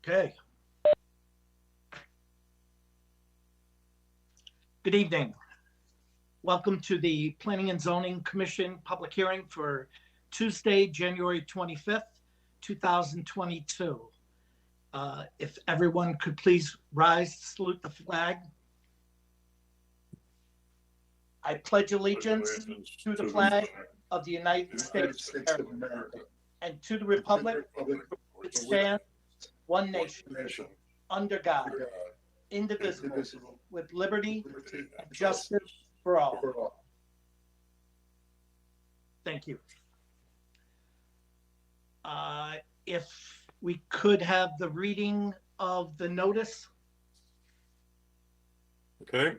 Okay. Good evening. Welcome to the Planning and Zoning Commission public hearing for Tuesday, January 25th, 2022. If everyone could please rise, salute the flag. I pledge allegiance to the flag of the United States of America and to the republic which stands one nation under God, indivisible, with liberty and justice for all. Thank you. If we could have the reading of the notice. Okay.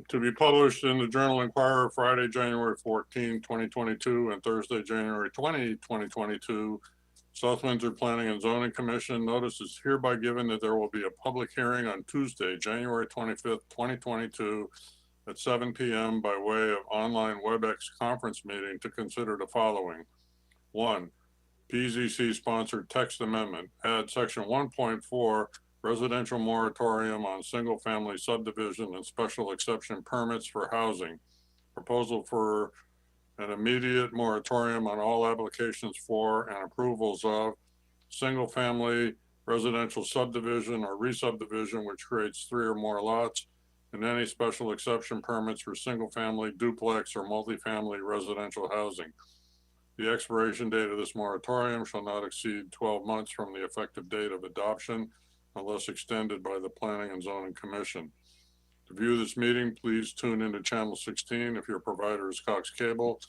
To be published in the Journal Inquirer Friday, January 14, 2022 and Thursday, January 20, 2022. South Windsor Planning and Zoning Commission notice is hereby given that there will be a public hearing on Tuesday, January 25th, 2022 at 7 p.m. by way of online WebEx conference meeting to consider the following. 1. PZC sponsored text amendment. Add section 1.4 residential moratorium on single family subdivision and special exception permits for housing. Proposal for an immediate moratorium on all applications for and approvals of single family residential subdivision or re-subdivision which creates 3 or more lots, and any special exception permits for single family duplex or multifamily residential housing. The expiration date of this moratorium shall not exceed 12 months from the effective date of adoption unless extended by the Planning and Zoning Commission. To view this meeting, please tune into channel 16 if your provider is Cox Cable,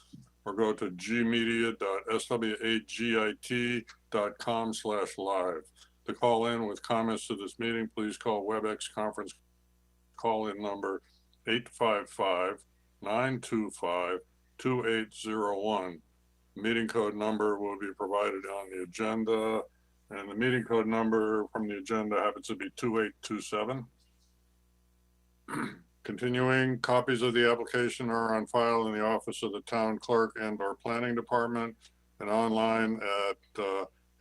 or go to gmedia.swagit.com/live. To call in with comments to this meeting, please call WebEx conference call-in number 855-925-2801. Meeting code number will be provided on the agenda, and the meeting code number from the agenda happens to be 2827. Continuing, copies of the application are on file in the office of the town clerk and/or planning department and online at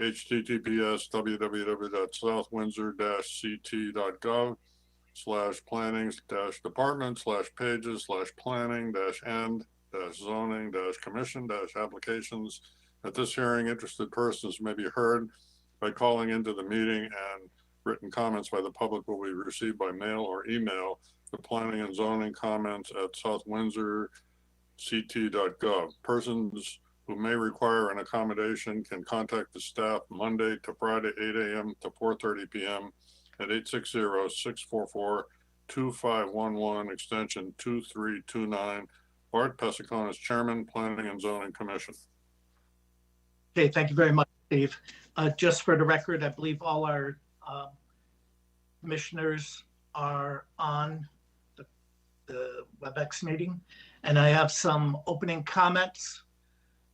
https://windsor-ct.gov/planning-department/pages/planning-end-zoning-commission-applications. At this hearing, interested persons may be heard by calling into the meeting, and written comments by the public will be received by mail or email. The planning and zoning comments at southwindsorct.gov. Persons who may require an accommodation can contact the staff Monday to Friday, 8 a.m. to 4:30 p.m. at 860-644-2511, extension 2329. Bart Pesiconis, Chairman, Planning and Zoning Commission. Okay, thank you very much, Steve. Just for the record, I believe all our commissioners are on the WebEx meeting, and I have some opening comments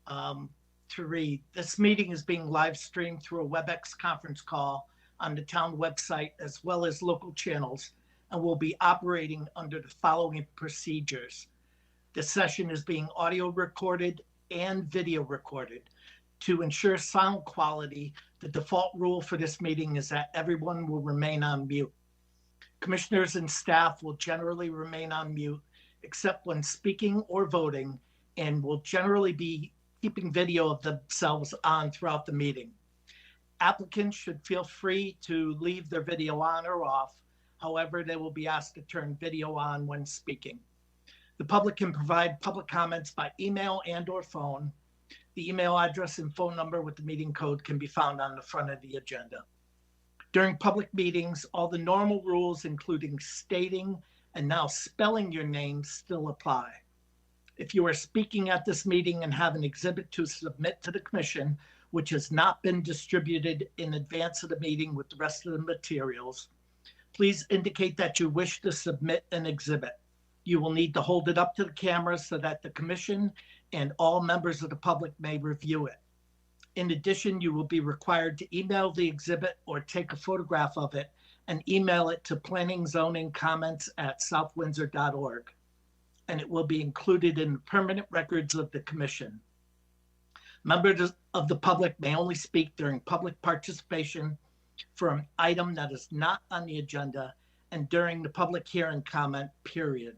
to read. This meeting is being live streamed through a WebEx conference call on the town website as well as local channels, and will be operating under the following procedures. This session is being audio recorded and video recorded. To ensure sound quality, the default rule for this meeting is that everyone will remain on mute. Commissioners and staff will generally remain on mute except when speaking or voting, and will generally be keeping video of themselves on throughout the meeting. Applicants should feel free to leave their video on or off. However, they will be asked to turn video on when speaking. The public can provide public comments by email and/or phone. The email address and phone number with the meeting code can be found on the front of the agenda. During public meetings, all the normal rules, including stating and now spelling your name, still apply. If you are speaking at this meeting and have an exhibit to submit to the commission, which has not been distributed in advance of the meeting with the rest of the materials, please indicate that you wish to submit an exhibit. You will need to hold it up to the camera so that the commission and all members of the public may review it. In addition, you will be required to email the exhibit or take a photograph of it and email it to planningzoningcomments@southwindsor.org, and it will be included in the permanent records of the commission. Members of the public may only speak during public participation for an item that is not on the agenda and during the public hearing comment period.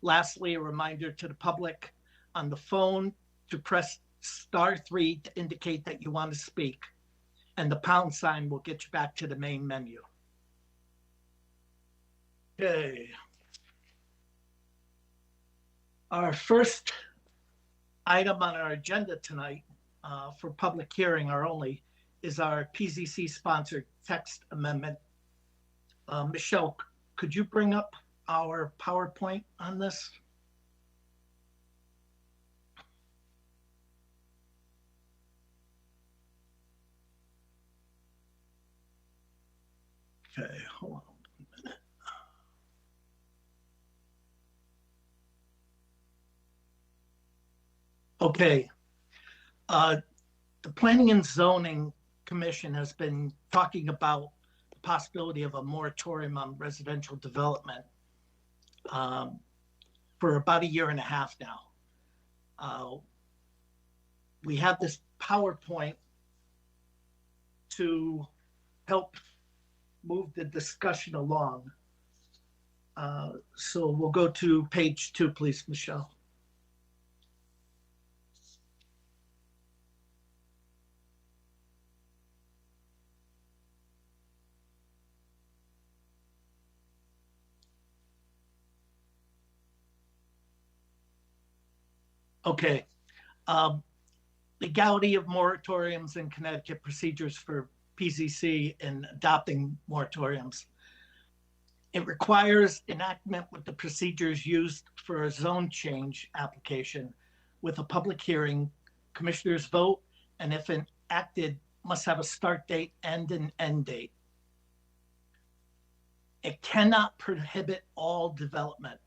Lastly, a reminder to the public on the phone to press *3 to indicate that you want to speak, and the pound sign will get you back to the main menu. Okay. Our first item on our agenda tonight for public hearing only is our PZC sponsored text amendment. Michelle, could you bring up our PowerPoint on this? Okay, hold on a minute. Okay. The Planning and Zoning Commission has been talking about the possibility of a moratorium on residential development for about 1.5 years now. We have this PowerPoint to help move the discussion along. So we'll go to page 2, please, Michelle. Okay. Legality of moratoriums and Connecticut procedures for PZC in adopting moratoriums. It requires enactment with the procedures used for a zone change application with a public hearing, commissioners vote, and if enacted, must have a start date and an end date. It cannot prohibit all development.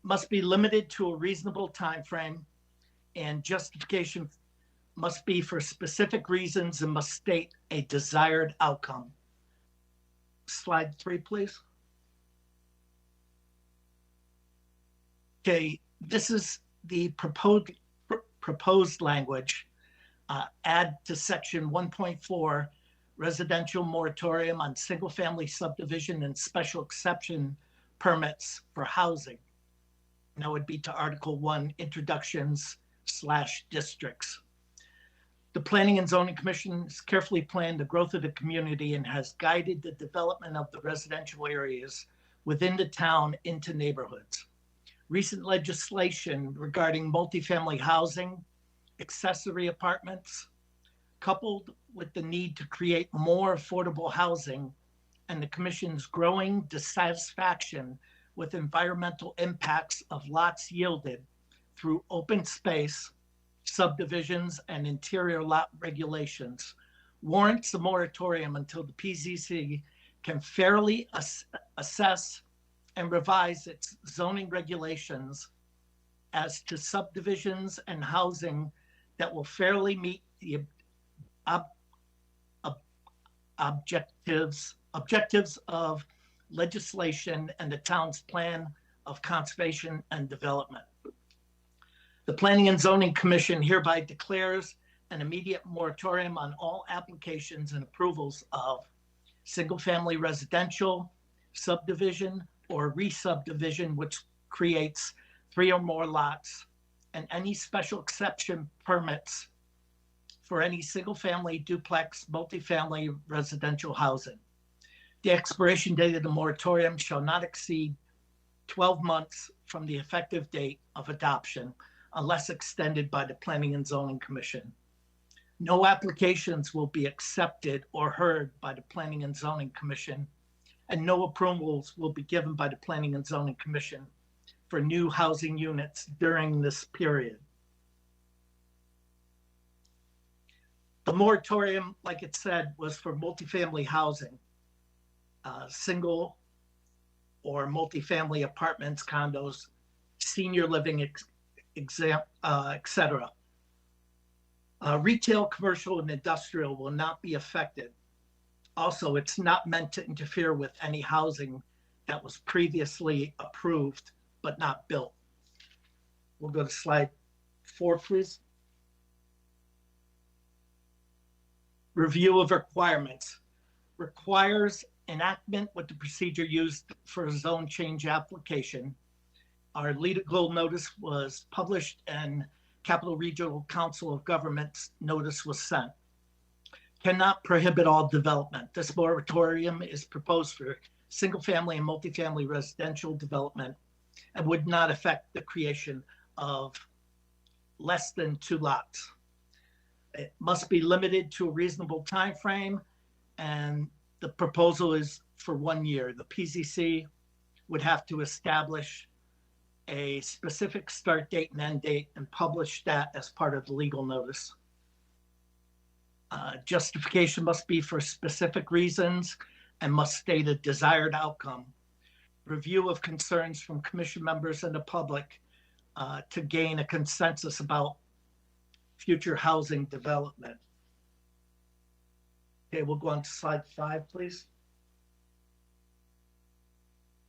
Must be limited to a reasonable time frame, and justification must be for specific reasons and must state a desired outcome. Slide 3, please. Okay, this is the proposed language. Add to section 1.4, residential moratorium on single-family subdivision and special exception permits for housing. And that would be to Article 1, introductions/districts. The Planning and Zoning Commission has carefully planned the growth of the community and has guided the development of the residential areas within the town into neighborhoods. Recent legislation regarding multifamily housing, accessory apartments, coupled with the need to create more affordable housing and the Commission's growing dissatisfaction with environmental impacts of lots yielded through open space, subdivisions, and interior lot regulations, warrants a moratorium until the PZC can fairly assess and revise its zoning regulations as to subdivisions and housing that will fairly meet the objectives of legislation and the town's plan of conservation and development. The Planning and Zoning Commission hereby declares an immediate moratorium on all applications and approvals of single-family residential, subdivision, or re-subdivision, which creates 3 or more lots, and any special exception permits for any single-family, duplex, multifamily residential housing. The expiration date of the moratorium shall not exceed 12 months from the effective date of adoption, unless extended by the Planning and Zoning Commission. No applications will be accepted or heard by the Planning and Zoning Commission, and no approvals will be given by the Planning and Zoning Commission for new housing units during this period. The moratorium, like it said, was for multifamily housing. Single or multifamily apartments, condos, senior living, etc. Retail, commercial, and industrial will not be affected. Also, it's not meant to interfere with any housing that was previously approved but not built. We'll go to slide 4, please. Review of requirements. Requires enactment with the procedure used for a zone change application. Our legal notice was published and Capital Regional Council of Governments notice was sent. Cannot prohibit all development. This moratorium is proposed for single-family and multifamily residential development and would not affect the creation of less than 2 lots. It must be limited to a reasonable time frame, and the proposal is for 1 year. The PZC would have to establish a specific start date and end date and publish that as part of the legal notice. Justification must be for specific reasons and must state a desired outcome. Review of concerns from commission members and the public to gain a consensus about future housing development. Okay, we'll go on to slide 5, please.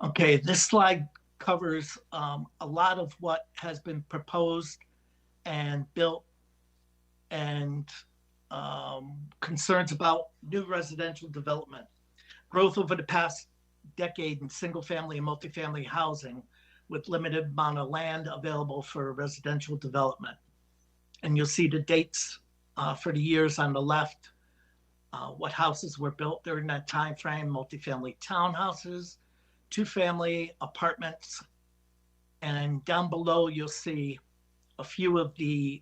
Okay, this slide covers a lot of what has been proposed and built and concerns about new residential development. Growth over the past decade in single-family and multifamily housing with limited amount of land available for residential development. And you'll see the dates for the years on the left, what houses were built during that time frame: multifamily townhouses, 2-family apartments, and down below you'll see a few of the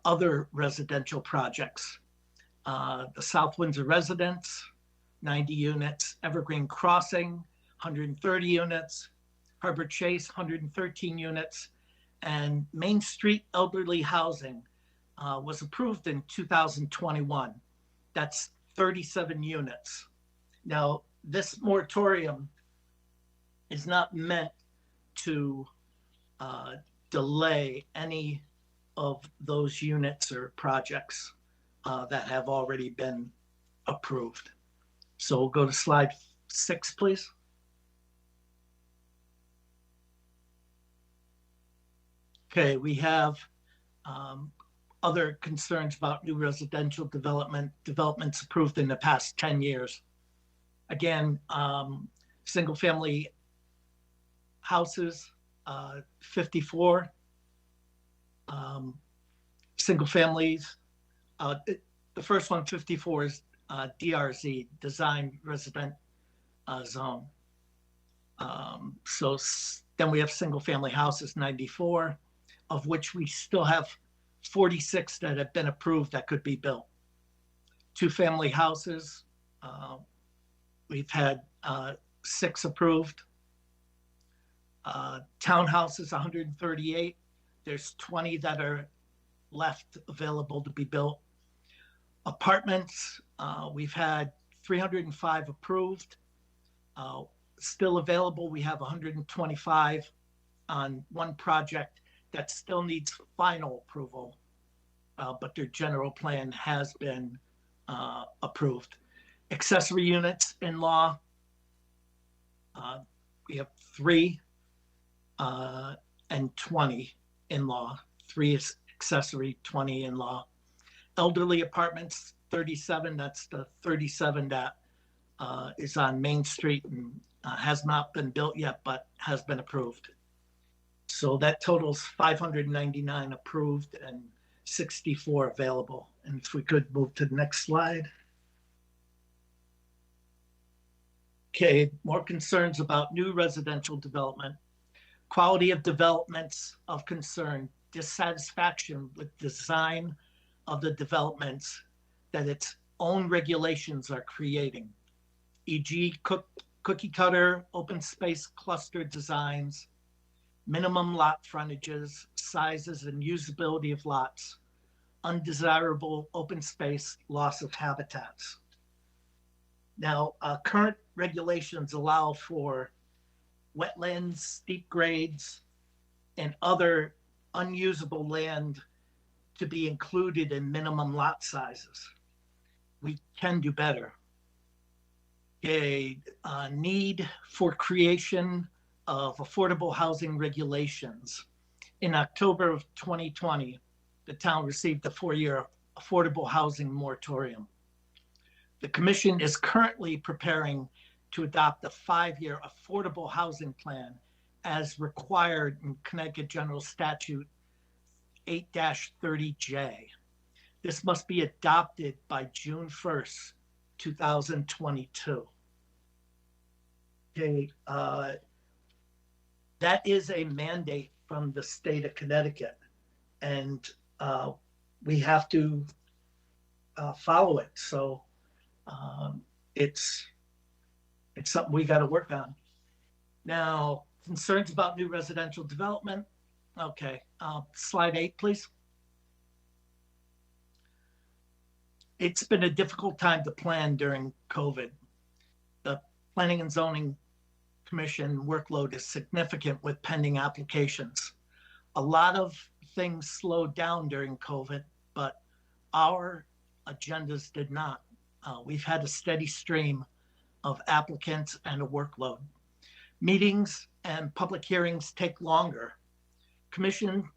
other residential projects. The South Windsor Residence, 90 units, Evergreen Crossing, 130 units, Harbor Chase, 113 units, and Main Street Elderly Housing was approved in 2021. That's 37 units. Now, this moratorium is not meant to delay any of those units or projects that have already been approved. So we'll go to slide 6, please. Okay, we have other concerns about new residential developments approved in the past 10 years. Again, single-family houses, 54. Single families. The first one, 54, is DRZ, Design Resident Zone. So then we have single family houses, 94, of which we still have 46 that have been approved that could be built. 2-family houses, we've had 6 approved. Townhouses, 138. There's 20 that are left available to be built. Apartments, we've had 305 approved. Still available, we have 125 on one project that still needs final approval, but their general plan has been approved. Accessory units in law, we have 3 and 20 in law. 3 is accessory, 20 in law. Elderly apartments, 37. That's the 37 that is on Main Street and has not been built yet, but has been approved. So that totals 599 approved and 64 available. And if we could move to the next slide. Okay, more concerns about new residential development. Quality of developments of concern, dissatisfaction with design of the developments that its own regulations are creating, e.g. cookie cutter, open space cluster designs, minimum lot frontages, sizes and usability of lots, undesirable open space, loss of habitats. Now, current regulations allow for wetlands, steep grades, and other unusable land to be included in minimum lot sizes. We can do better. A need for creation of affordable housing regulations In October of 2020, the town received a 4-year affordable housing moratorium. The commission is currently preparing to adopt a 5-year affordable housing plan as required in Connecticut General Statute 8-30J. This must be adopted by June 1st, 2022. Okay, that is a mandate from the state of Connecticut, and we have to follow it. So it's something we got to work on. Now, concerns about new residential development. Okay, slide 8, please. It's been a difficult time to plan during COVID. The Planning and Zoning Commission workload is significant with pending applications. A lot of things slowed down during COVID, but our agendas did not. We've had a steady stream of applicants and a workload. Meetings and public hearings take longer. Commission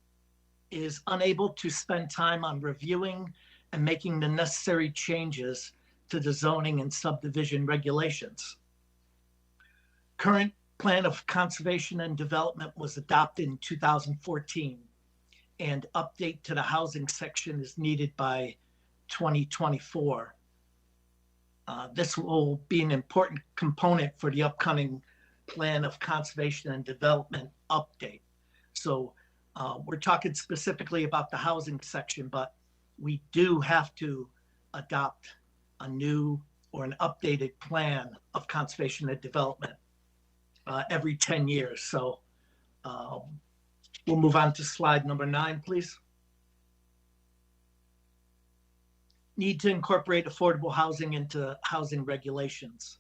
is unable to spend time on reviewing and making the necessary changes to the zoning and subdivision regulations. Current plan of conservation and development was adopted in 2014, and update to the housing section is needed by 2024. This will be an important component for the upcoming plan of conservation and development update. So we're talking specifically about the housing section, but we do have to adopt a new or an updated plan of conservation and development every 10 years. So we'll move on to slide number 9, please. Need to incorporate affordable housing into housing regulations.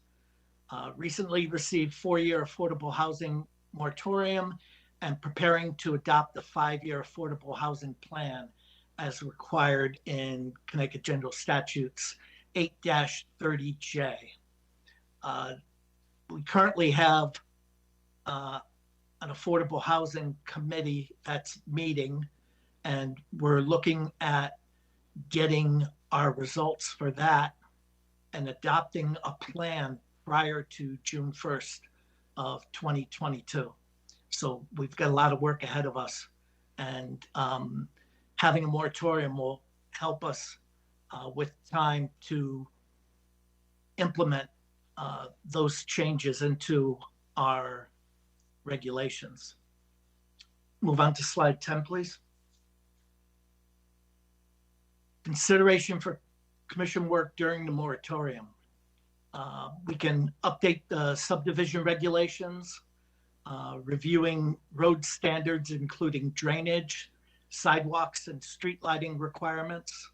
Recently received 4-year affordable housing moratorium and preparing to adopt the 5-year affordable housing plan as required in Connecticut General Statutes 8-30J. We currently have an affordable housing committee that's meeting, and we're looking at getting our results for that and adopting a plan prior to June 1st of 2022. So we've got a lot of work ahead of us, and having a moratorium will help us with time to implement those changes into our regulations. Move on to slide 10, please. Consideration for commission work during the moratorium. We can update the subdivision regulations, reviewing road standards, including drainage, sidewalks, and street lighting requirements,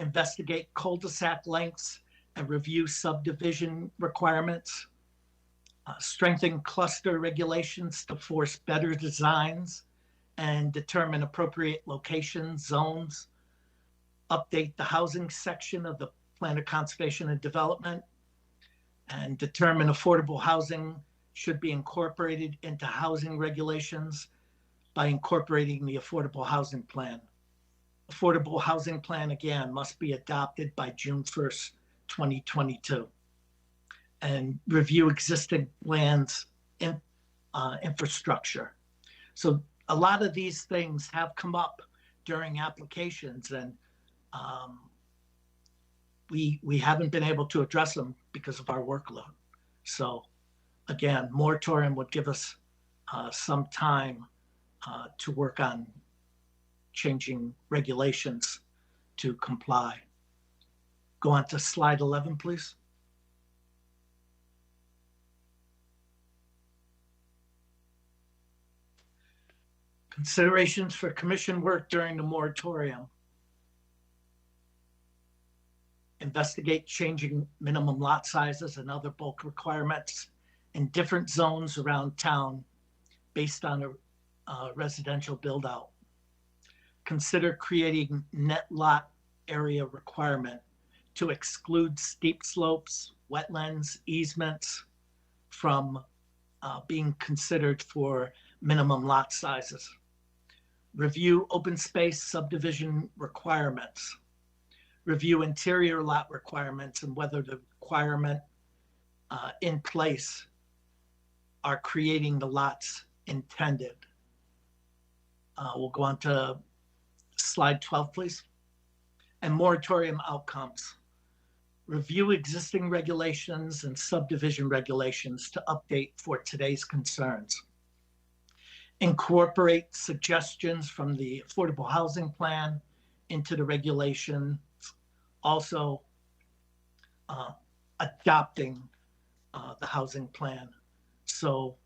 investigate cul-de-sac lengths and review subdivision requirements, strengthen cluster regulations to force better designs and determine appropriate locations, zones, update the housing section of the Plan of Conservation and Development, and determine affordable housing should be incorporated into housing regulations by incorporating the Affordable Housing Plan. Affordable Housing Plan, again, must be adopted by June 1st, 2022. And review existing plans in infrastructure. So a lot of these things have come up during applications, and we haven't been able to address them because of our workload. So again, moratorium would give us some time to work on changing regulations to comply. Go on to slide 11, please. Considerations for commission work during the moratorium. Investigate changing minimum lot sizes and other bulk requirements in different zones around town based on a residential build out. Consider creating net lot area requirement to exclude steep slopes, wetlands, easements from being considered for minimum lot sizes. Review open space subdivision requirements. Review interior lot requirements and whether the requirement in place are creating the lots intended. We'll go on to slide 12, please. And moratorium outcomes. Review existing regulations and subdivision regulations to update for today's concerns. Incorporate suggestions from the affordable housing plan into the regulations. Also, adopting the housing plan. So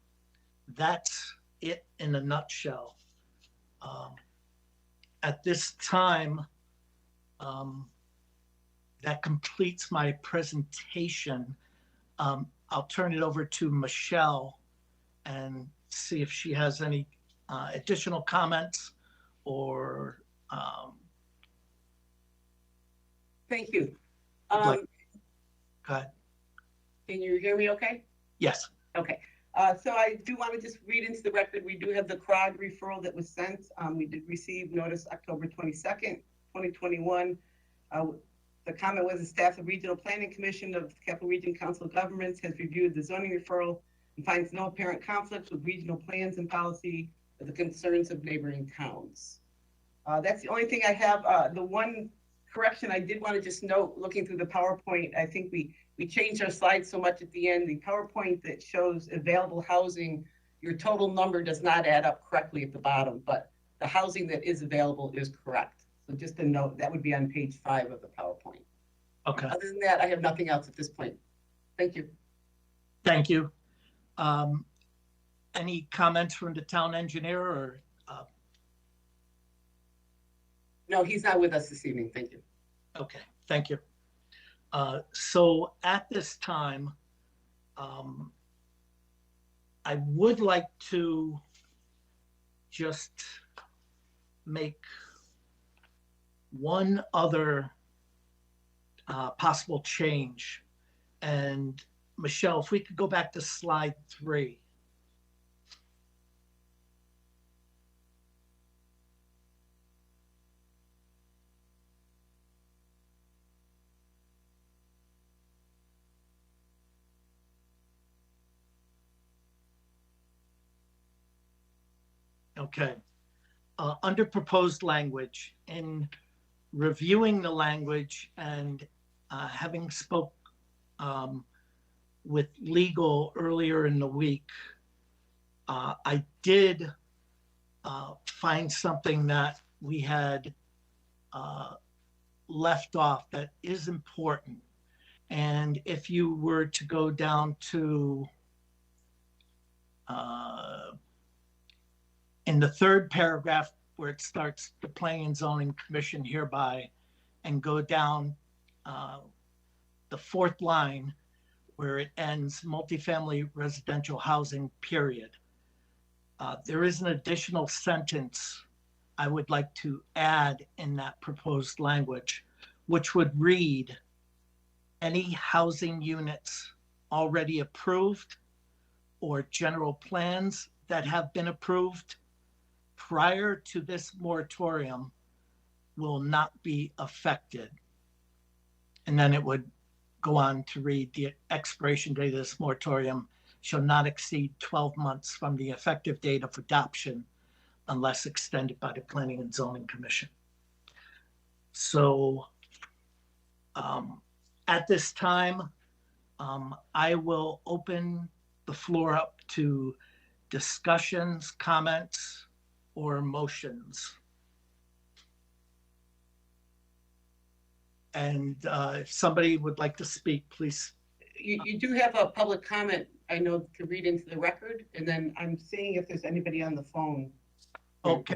that's it in a nutshell. At this time, that completes my presentation. I'll turn it over to Michelle and see if she has any additional comments or. Thank you. Go ahead. Can you hear me okay? Yes. Okay. So I do want to just read into the record, we do have the CROG referral that was sent. We did receive notice October 22nd, 2021. The comment was the staff of Regional Planning Commission of the Capital Region Council of Governments has reviewed the zoning referral and finds no apparent conflicts with regional plans and policy or the concerns of neighboring towns. That's the only thing I have. The one correction I did want to just note, looking through the PowerPoint, I think we changed our slides so much at the end. The PowerPoint that shows available housing, your total number does not add up correctly at the bottom, but the housing that is available is correct. So just a note, that would be on page 5 of the PowerPoint. Okay. Other than that, I have nothing else at this point. Thank you. Thank you. Any comments from the town engineer or? No, he's not with us this evening. Thank you. Okay, thank you. So at this time, I would like to just make one other possible change. And Michelle, if we could go back to slide 3. Okay. Under proposed language, in reviewing the language and having spoke with legal earlier in the week, I did find something that we had left off that is important. And if you were to go down to in the 3rd paragraph where it starts, the Planning and Zoning Commission hereby, and go down the 4th line where it ends, multifamily residential housing, period. There is an additional sentence I would like to add in that proposed language, which would read, any housing units already approved or general plans that have been approved prior to this moratorium will not be affected. And then it would go on to read, the expiration date of this moratorium shall not exceed 12 months from the effective date of adoption unless extended by the Planning and Zoning Commission. So at this time, I will open the floor up to discussions, comments, or motions. And if somebody would like to speak, please. You do have a public comment, I know, to read into the record, and then I'm seeing if there's anybody on the phone. Okay,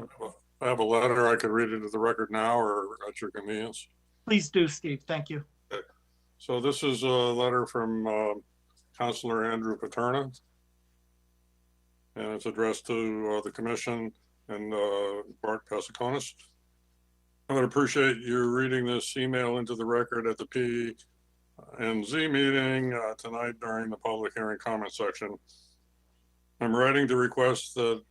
I have a letter. I could read it into the record now or at your convenience. please do, Steve. Thank you. Okay. So this is a letter from Councilor Andrew Paterna, and it's addressed to the commission and Bart Pasakonis. I would appreciate you reading this email into the record at the P&Z meeting tonight during the public hearing comment section. I'm writing to request that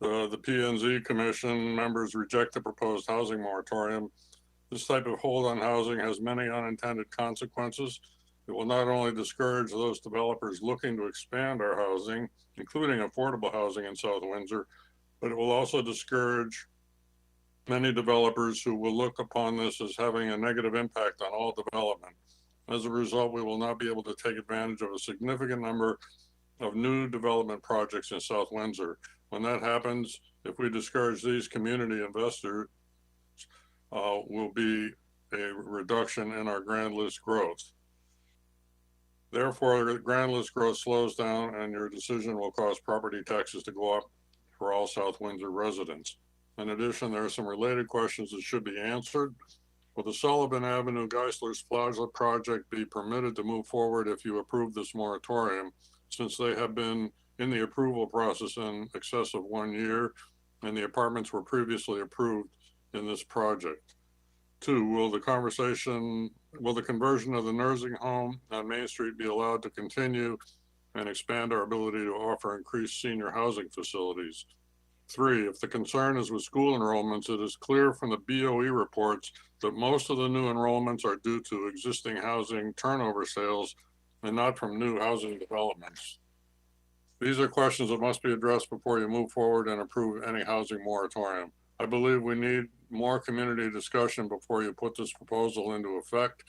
The P&Z Commission members reject the proposed housing moratorium. This type of hold on housing has many unintended consequences. It will not only discourage those developers looking to expand our housing, including affordable housing in South Windsor, but it will also discourage many developers who will look upon this as having a negative impact on all development. As a result, we will not be able to take advantage of a significant number of new development projects in South Windsor. When that happens, if we discourage these community investors, will be a reduction in our grand list growth. Therefore, the grand list growth slows down and your decision will cause property taxes to go up for all South Windsor residents. In addition, there are some related questions that should be answered. Will the Sullivan Avenue Geisler's Plaza project be permitted to move forward if you approve this moratorium, since they have been in the approval process in excess of 1 year and the apartments were previously approved in this project? 2, will the conversion of the nursing home on Main Street be allowed to continue and expand our ability to offer increased senior housing facilities? 3, if the concern is with school enrollments, it is clear from the BOE reports that most of the new enrollments are due to existing housing turnover sales and not from new housing developments. These are questions that must be addressed before you move forward and approve any housing moratorium. I believe we need more community discussion before you put this proposal into effect.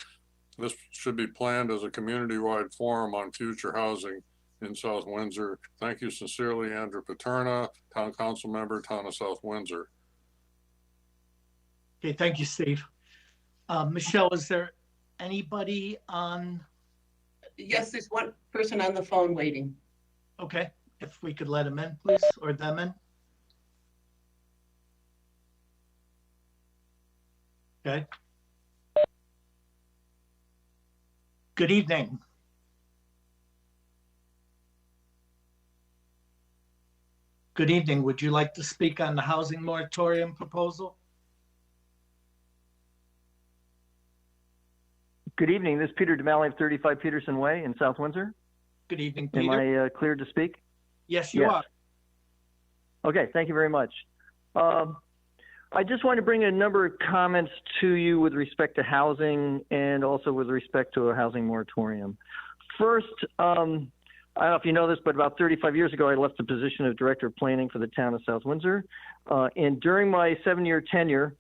This should be planned as a community-wide forum on future housing in South Windsor. Thank you sincerely, Andrew Paterna, Town Council Member, Town of South Windsor. Okay, thank you, Steve. Michelle, is there anybody on? Yes, there's one person on the phone waiting. Okay, if we could let him in, please, or them in. Okay. Good evening. Good evening. Would you like to speak on the housing moratorium proposal? Good evening. This is Peter DeMalley of 35 Peterson Way in South Windsor. Good evening, Am Peter. I cleared to speak? Yes, you Yes. are. Okay, thank you very much. I just want to bring a number of comments to you with respect to housing and also with respect to a housing moratorium. First, I don't know if you know this, but about 35 years ago, I left the position of Director of Planning for the town of South Windsor. And during my 7-year tenure,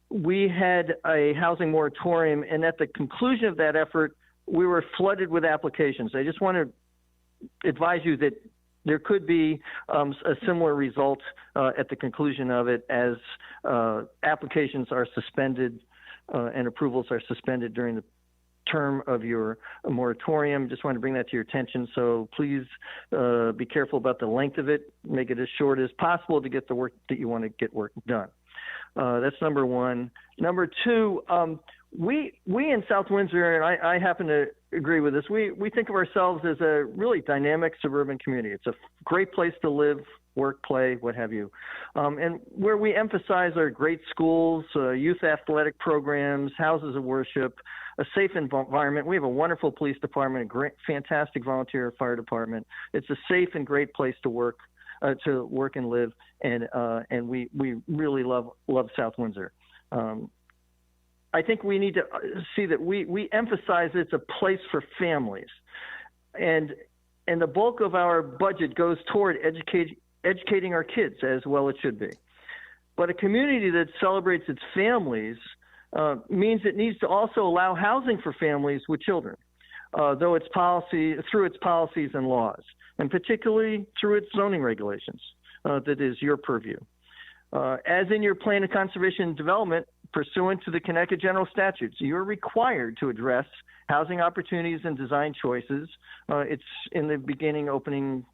we had a housing moratorium, and at the conclusion of that effort, we were flooded with applications. I just want to advise you that there could be a similar result at the conclusion of it, as applications are suspended and approvals are suspended during the term of your moratorium. Just want to bring that to your attention. So please be careful about the length of it. Make it as short as possible to get the work that you want to get work done. That's number one. Number two, we in South Windsor, and I happen to agree with this, we think of ourselves as a really dynamic suburban community. It's a great place to live, work, play, what have you. And where we emphasize our great schools, youth athletic programs, houses of worship, a safe environment. We have a wonderful police department, a great, fantastic volunteer fire department. It's a safe and great place to work and live. And we really love South Windsor. I think we need to see that we emphasize it's a place for families, and the bulk of our budget goes toward educating our kids, as well it should be. But a community that celebrates its families means it needs to also allow housing for families with children, through its policies and laws, and particularly through its zoning regulations. That is your purview. As in your plan of conservation and development, pursuant to the Connecticut General Statutes, you're required to address housing opportunities and design choices. It's in the beginning opening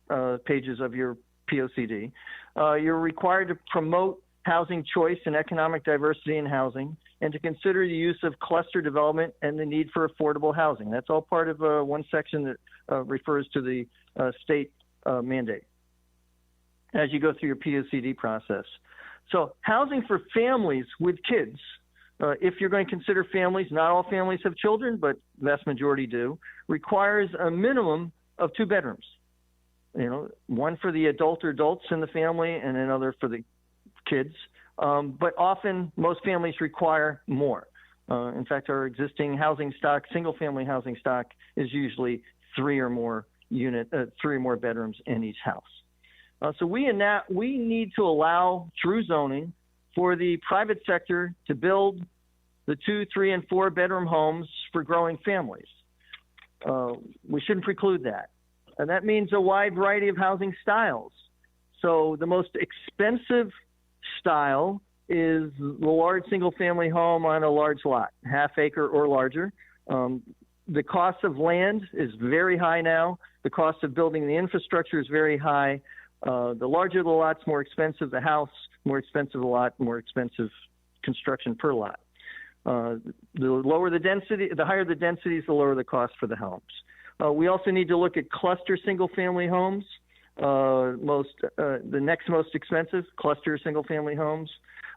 pages of your POCD. You're required to promote housing choice and economic diversity in housing, and to consider the use of cluster development and the need for affordable housing. That's all part of one section that refers to the state mandate as you go through your POCD process. So housing for families with kids, if you're going to consider families, not all families have children, but vast majority do, requires a minimum of 2 bedrooms. one for the adults in the family and another for the kids. But often most families require more. In fact, our existing housing stock, single-family housing stock, is usually three or more bedrooms in each house. So we need to allow, through zoning, for the private sector to build the 2, 3, and 4 bedroom homes for growing families. We shouldn't preclude that. And that means a wide variety of housing styles. So the most expensive style is the large single-family home on a large lot, half acre or larger. The cost of land is very high now. The cost of building the infrastructure is very high. The larger the lot's more expensive the house, more expensive the lot, more expensive construction per lot. The lower the density, the higher the densities, the lower the cost for the homes. We also need to look at cluster single-family homes. The next most expensive, cluster single-family homes.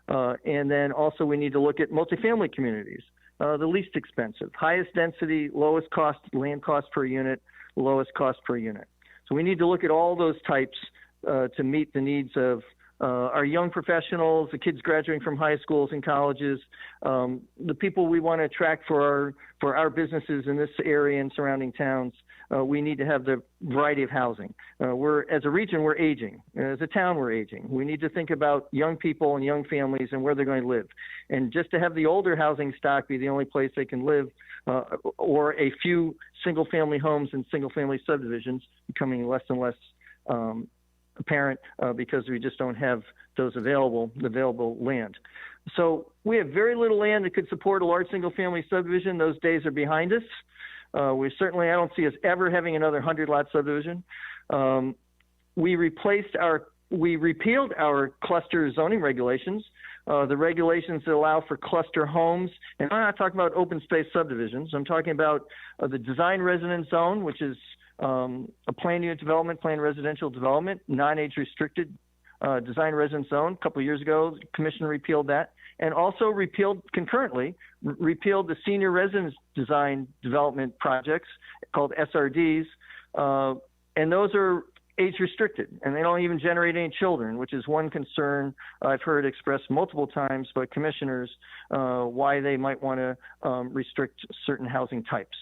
And then also we need to look at multifamily communities, the least expensive, highest density, lowest cost, land cost per unit, lowest cost per unit. So we need to look at all those types to meet the needs of our young professionals, the kids graduating from high schools and colleges, the people we want to attract for our businesses in this area and surrounding towns. We need to have the variety of housing. As a region, we're aging. As a town, we're aging. We need to think about young people and young families and where they're going to live. And just to have the older housing stock be the only place they can live, or a few single-family homes and single-family subdivisions becoming less and less apparent because we just don't have those available land. So we have very little land that could support a large single-family subdivision. Those days are behind us. I don't see us ever having another 100-lot subdivision. We repealed our cluster zoning regulations, the regulations that allow for cluster homes. And I'm not talking about open space subdivisions. I'm talking about the design residence zone, which is a planned unit development, planned residential development, non-age restricted design residence zone. A couple of years ago, the commission repealed that, and also repealed the senior residence design development projects called SRDs, and those are age restricted, and they don't even generate any children, which is one concern I've heard expressed multiple times by commissioners why they might want to restrict certain housing types.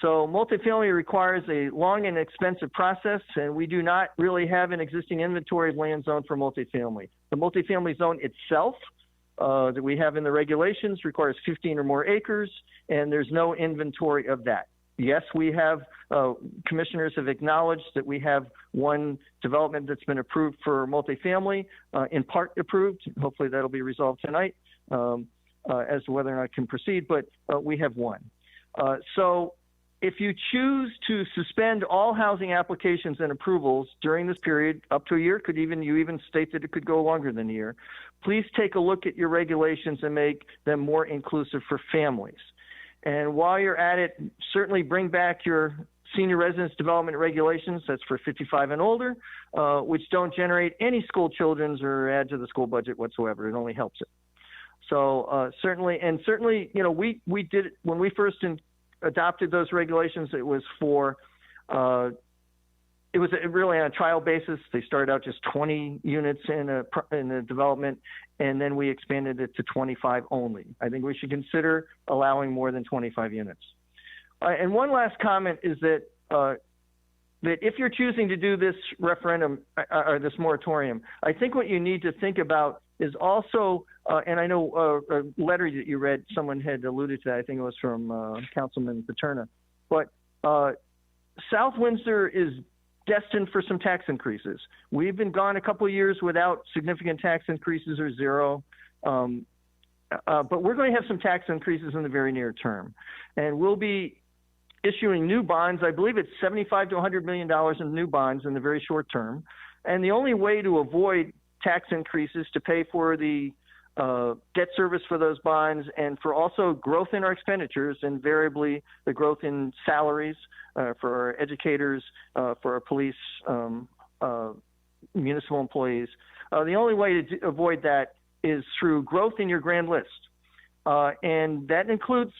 So multifamily requires a long and expensive process, and we do not really have an existing inventory of land zone for multifamily. The multifamily zone itself that we have in the regulations requires 15 or more acres, and there's no inventory of that. Yes, we have, commissioners have acknowledged that we have one development that's been approved for multifamily, in part approved. Hopefully that'll be resolved tonight as to whether or not it can proceed, but we have one. So if you choose to suspend all housing applications and approvals during this period, up to a year, you even state that it could go longer than a year, please take a look at your regulations and make them more inclusive for families. And while you're at it, certainly bring back your senior residence development regulations, that's for 55 and older, which don't generate any school children or add to the school budget whatsoever. It only helps it. So certainly, we did, when we first adopted those regulations, it was really on a trial basis. They started out just 20 units in a development, and then we expanded it to 25 only. I think we should consider allowing more than 25 units. And one last comment is that if you're choosing to do this referendum or this moratorium, I think what you need to think about is also, and I know a letter that you read, someone had alluded to that, I think it was from Councilman Paterna, but South Windsor is destined for some tax increases. We've been gone a couple of years without significant tax increases or zero, but we're going to have some tax increases in the very near term. And we'll be issuing new bonds. I believe it's $75 to $100 million in new bonds in the very short term. And the only way to avoid tax increases to pay for the debt service for those bonds and for also growth in our expenditures, invariably the growth in salaries for our educators, for our police, municipal employees. The only way to avoid that is through growth in your grand list. And that includes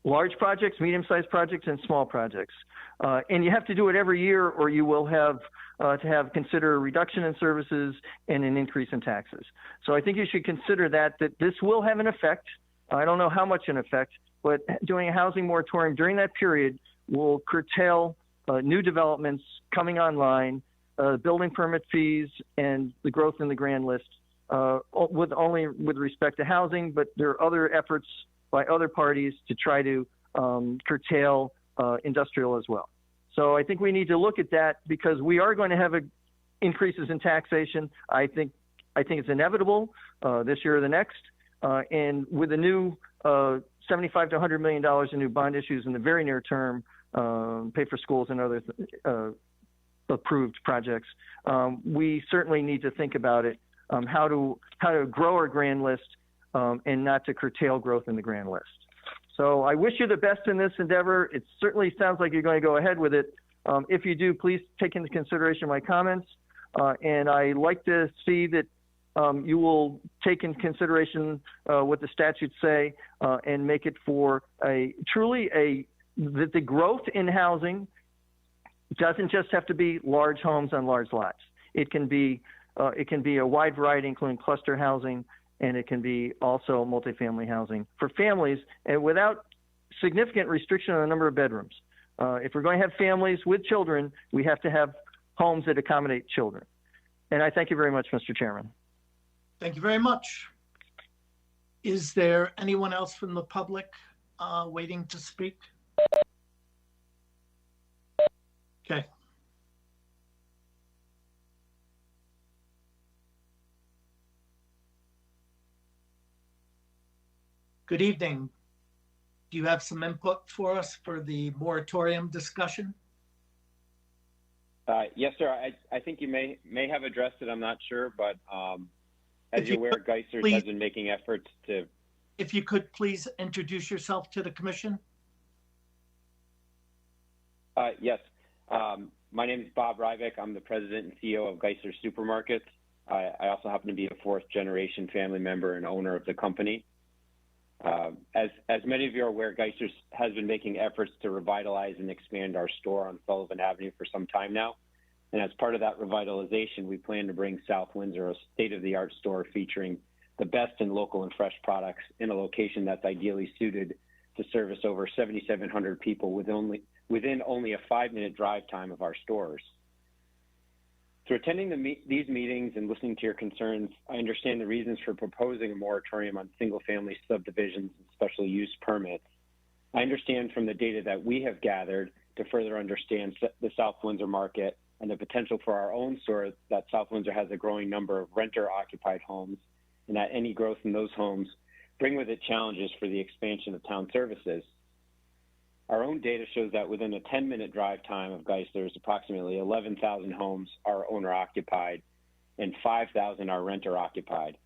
large projects, medium-sized projects, and small projects. And you have to do it every year, or you will have to consider a reduction in services and an increase in taxes. So I think you should consider that this will have an effect. I don't know how much an effect, but doing a housing moratorium during that period will curtail new developments coming online, building permit fees, and the growth in the grand list, only with respect to housing, but there are other efforts by other parties to try to curtail industrial as well. So I think we need to look at that because we are going to have increases in taxation. I think it's inevitable this year or the next. And with the new $75 to $100 million in new bond issues in the very near term, pay for schools and other approved projects, we certainly need to think about it, how to grow our grand list and not to curtail growth in the grand list. So I wish you the best in this endeavor. It certainly sounds like you're going to go ahead with it. If you do, please take into consideration my comments. And I like to see that you will take into consideration what the statutes say and make it for that the growth in housing doesn't just have to be large homes on large lots. It can be a wide variety, including cluster housing, and it can be also multifamily housing for families and without significant restriction on the number of bedrooms. If we're going to have families with children, we have to have homes that accommodate children. And I thank you very much, Mr. Chairman. Thank you very much. Is there anyone else from the public waiting to speak? Okay. Good evening. Do you have some input for us for the moratorium discussion? Yes, sir. I think you may have addressed it. I'm not sure, but as you're aware, Geisler has been making efforts to. If you could please introduce yourself to the commission. Yes. My name is Bob Rybeck. I'm the president and CEO of Geisler Supermarkets. I also happen to be a fourth generation family member and owner of the company. As many of you are aware, Geisler has been making efforts to revitalize and expand our store on Sullivan Avenue for some time now. And as part of that revitalization, we plan to bring South Windsor a state-of-the-art store featuring the best in local and fresh products in a location that's ideally suited to service over 7,700 people within only a 5-minute drive time of our stores. Through attending these meetings and listening to your concerns, I understand the reasons for proposing a moratorium on single-family subdivisions and special use permits. I understand from the data that we have gathered to further understand the South Windsor market and the potential for our own store that South Windsor has a growing number of renter-occupied homes, and that any growth in those homes bring with it challenges for the expansion of town services. Our own data shows that within a 10-minute drive time of Geisler's, approximately 11,000 homes are owner-occupied and 5,000 are renter-occupied.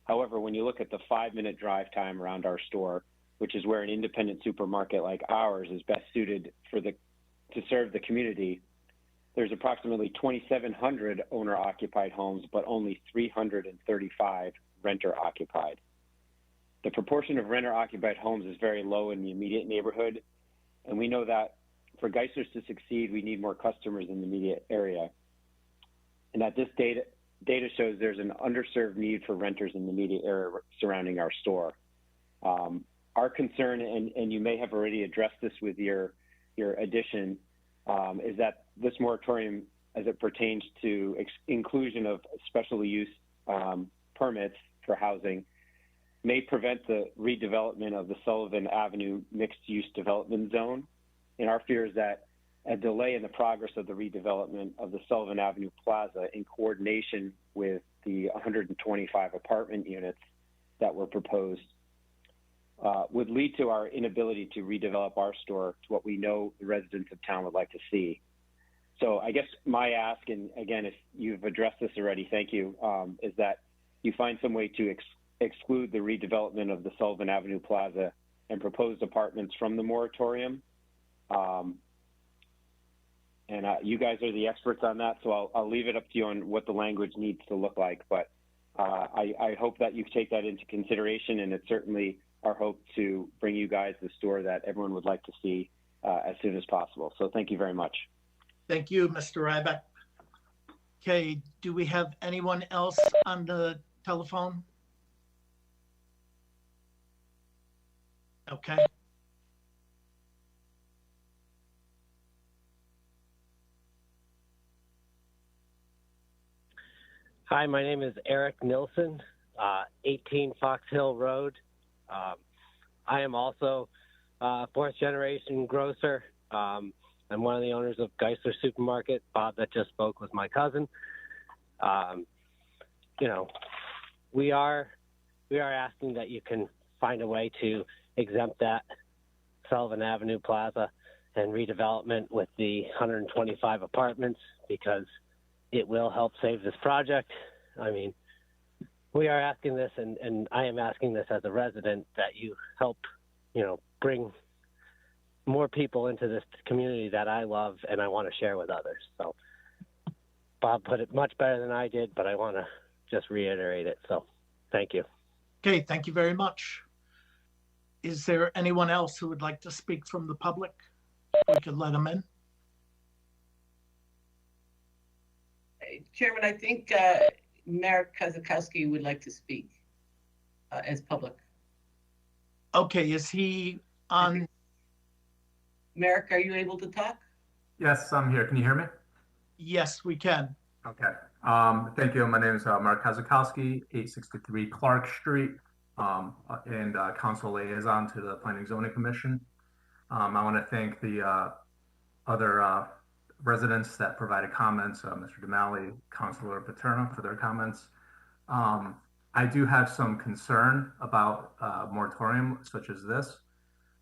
However, when you look at the 5-minute drive time around our store, which is where an independent supermarket like ours is best suited to serve the community, there's approximately 2,700 owner-occupied homes, but only 335 renter-occupied. The proportion of renter-occupied homes is very low in the immediate neighborhood, and we know that for Geisler's to succeed, we need more customers in the immediate area. And that this data shows there's an underserved need for renters in the immediate area surrounding our store. Our concern, and you may have already addressed this with your addition, is that this moratorium, as it pertains to inclusion of special use permits for housing, may prevent the redevelopment of the Sullivan Avenue mixed-use development zone. And our fear is that a delay in the progress of the redevelopment of the Sullivan Avenue Plaza in coordination with the 125 apartment units that were proposed would lead to our inability to redevelop our store to what we know the residents of town would like to see. So I guess my ask, and again, if you've addressed this already, thank you, is that you find some way to exclude the redevelopment of the Sullivan Avenue Plaza and proposed apartments from the moratorium. You guys are the experts on that, so I'll leave it up to you on what the language needs to look like. But I hope that you take that into consideration, and it's certainly our hope to bring you guys the store that everyone would like to see as soon as possible. So thank you very much. Thank you, Mr. Ryback. Okay, do we have anyone else on the telephone? Okay. Hi, my name is Eric Nilsson, 18 Fox Hill Road. I am also a fourth generation grocer. I'm one of the owners of Geisler Supermarket. Bob that just spoke was my cousin. You know, we are asking that you can find a way to exempt that Sullivan Avenue Plaza and redevelopment with the 125 apartments, because it will help save this project. I mean, we are asking this, and I am asking this as a resident, that you help, you know, bring more people into this community that I love and I want to share with others. So Bob put it much better than I did, but I want to just reiterate it. So thank you. Okay, thank you very much. Is there anyone else who would like to speak from the public? We could let them in. Chairman, I think Marek Kozakowski would like to speak as public. Okay, is he on? Marek, are you able to talk? Yes, I'm here. Can you hear me? Yes, we can. Okay. Thank you. My name is Mark Kozakowski, 863 Clark Street, and Council Liaison to the Planning Zoning Commission. I want to thank the other residents that provided comments, Mr. Damali, Councilor Paterno, for their comments. I do have some concern about moratorium such as this.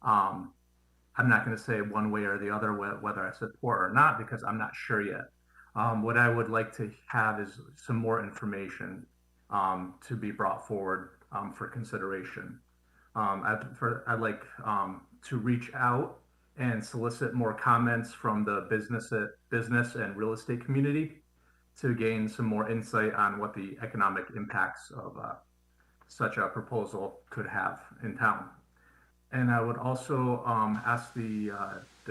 I'm not going to say one way or the other whether I support or not, because I'm not sure yet. What I would like to have is some more information to be brought forward for consideration. I'd like to reach out and solicit more comments from the business and real estate community to gain some more insight on what the economic impacts of such a proposal could have in town. And I would also ask the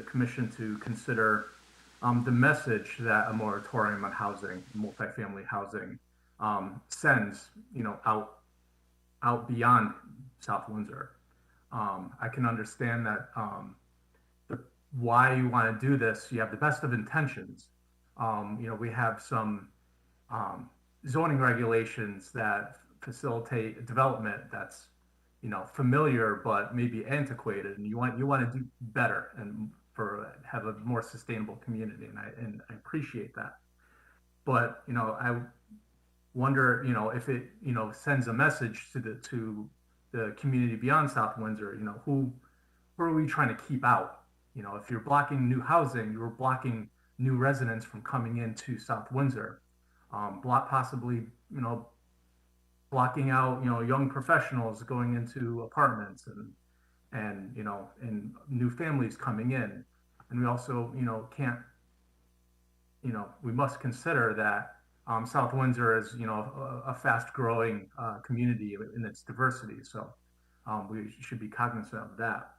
commission to consider the message that a moratorium on housing, multifamily housing, sends, you know, out beyond South Windsor. I can understand that why you want to do this. You have the best of intentions. You know, we have some zoning regulations that facilitate development that's, you know, familiar but maybe antiquated, and you want to do better and have a more sustainable community, and I appreciate that. But, you know, I wonder, you know, if it, you know, sends a message to the community beyond South Windsor, you know, who are we trying to keep out? You know, if you're blocking new housing, you're blocking new residents from coming into South Windsor, possibly, you know, blocking out, you know, young professionals going into apartments and, you know, and new families coming in. And we also, you know, we must consider that South Windsor is, you know, a fast growing community in its diversity. So we should be cognizant of that.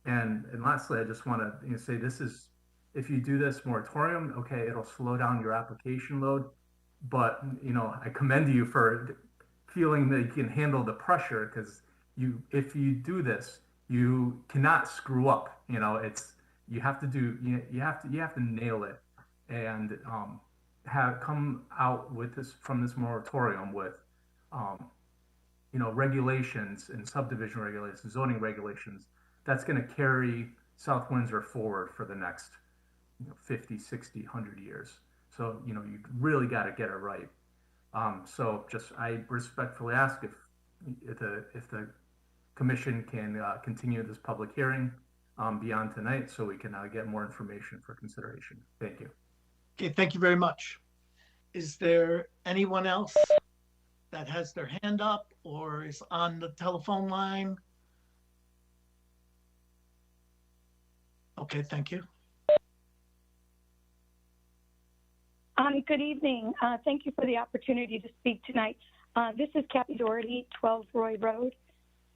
And lastly, I just want to say this is, if you do this moratorium, okay, it'll slow down your application load, but, you know, I commend you for feeling that you can handle the pressure, because if you do this, you cannot screw up. You know, you have to nail it, and come out with from this moratorium with you know, regulations and subdivision regulations, zoning regulations that's going to carry South Windsor forward for the next, you know, 50, 60, 100 years. So, you know, you really got to get it right. So I respectfully ask if the commission can continue this public hearing beyond tonight, so we can get more information for consideration. Thank you. Okay, thank you very much. Is there anyone else that has their hand up or is on the telephone line? Okay, thank you. Good evening. Thank you for the opportunity to speak tonight. This is Kathy Doherty, 12 Roy Road.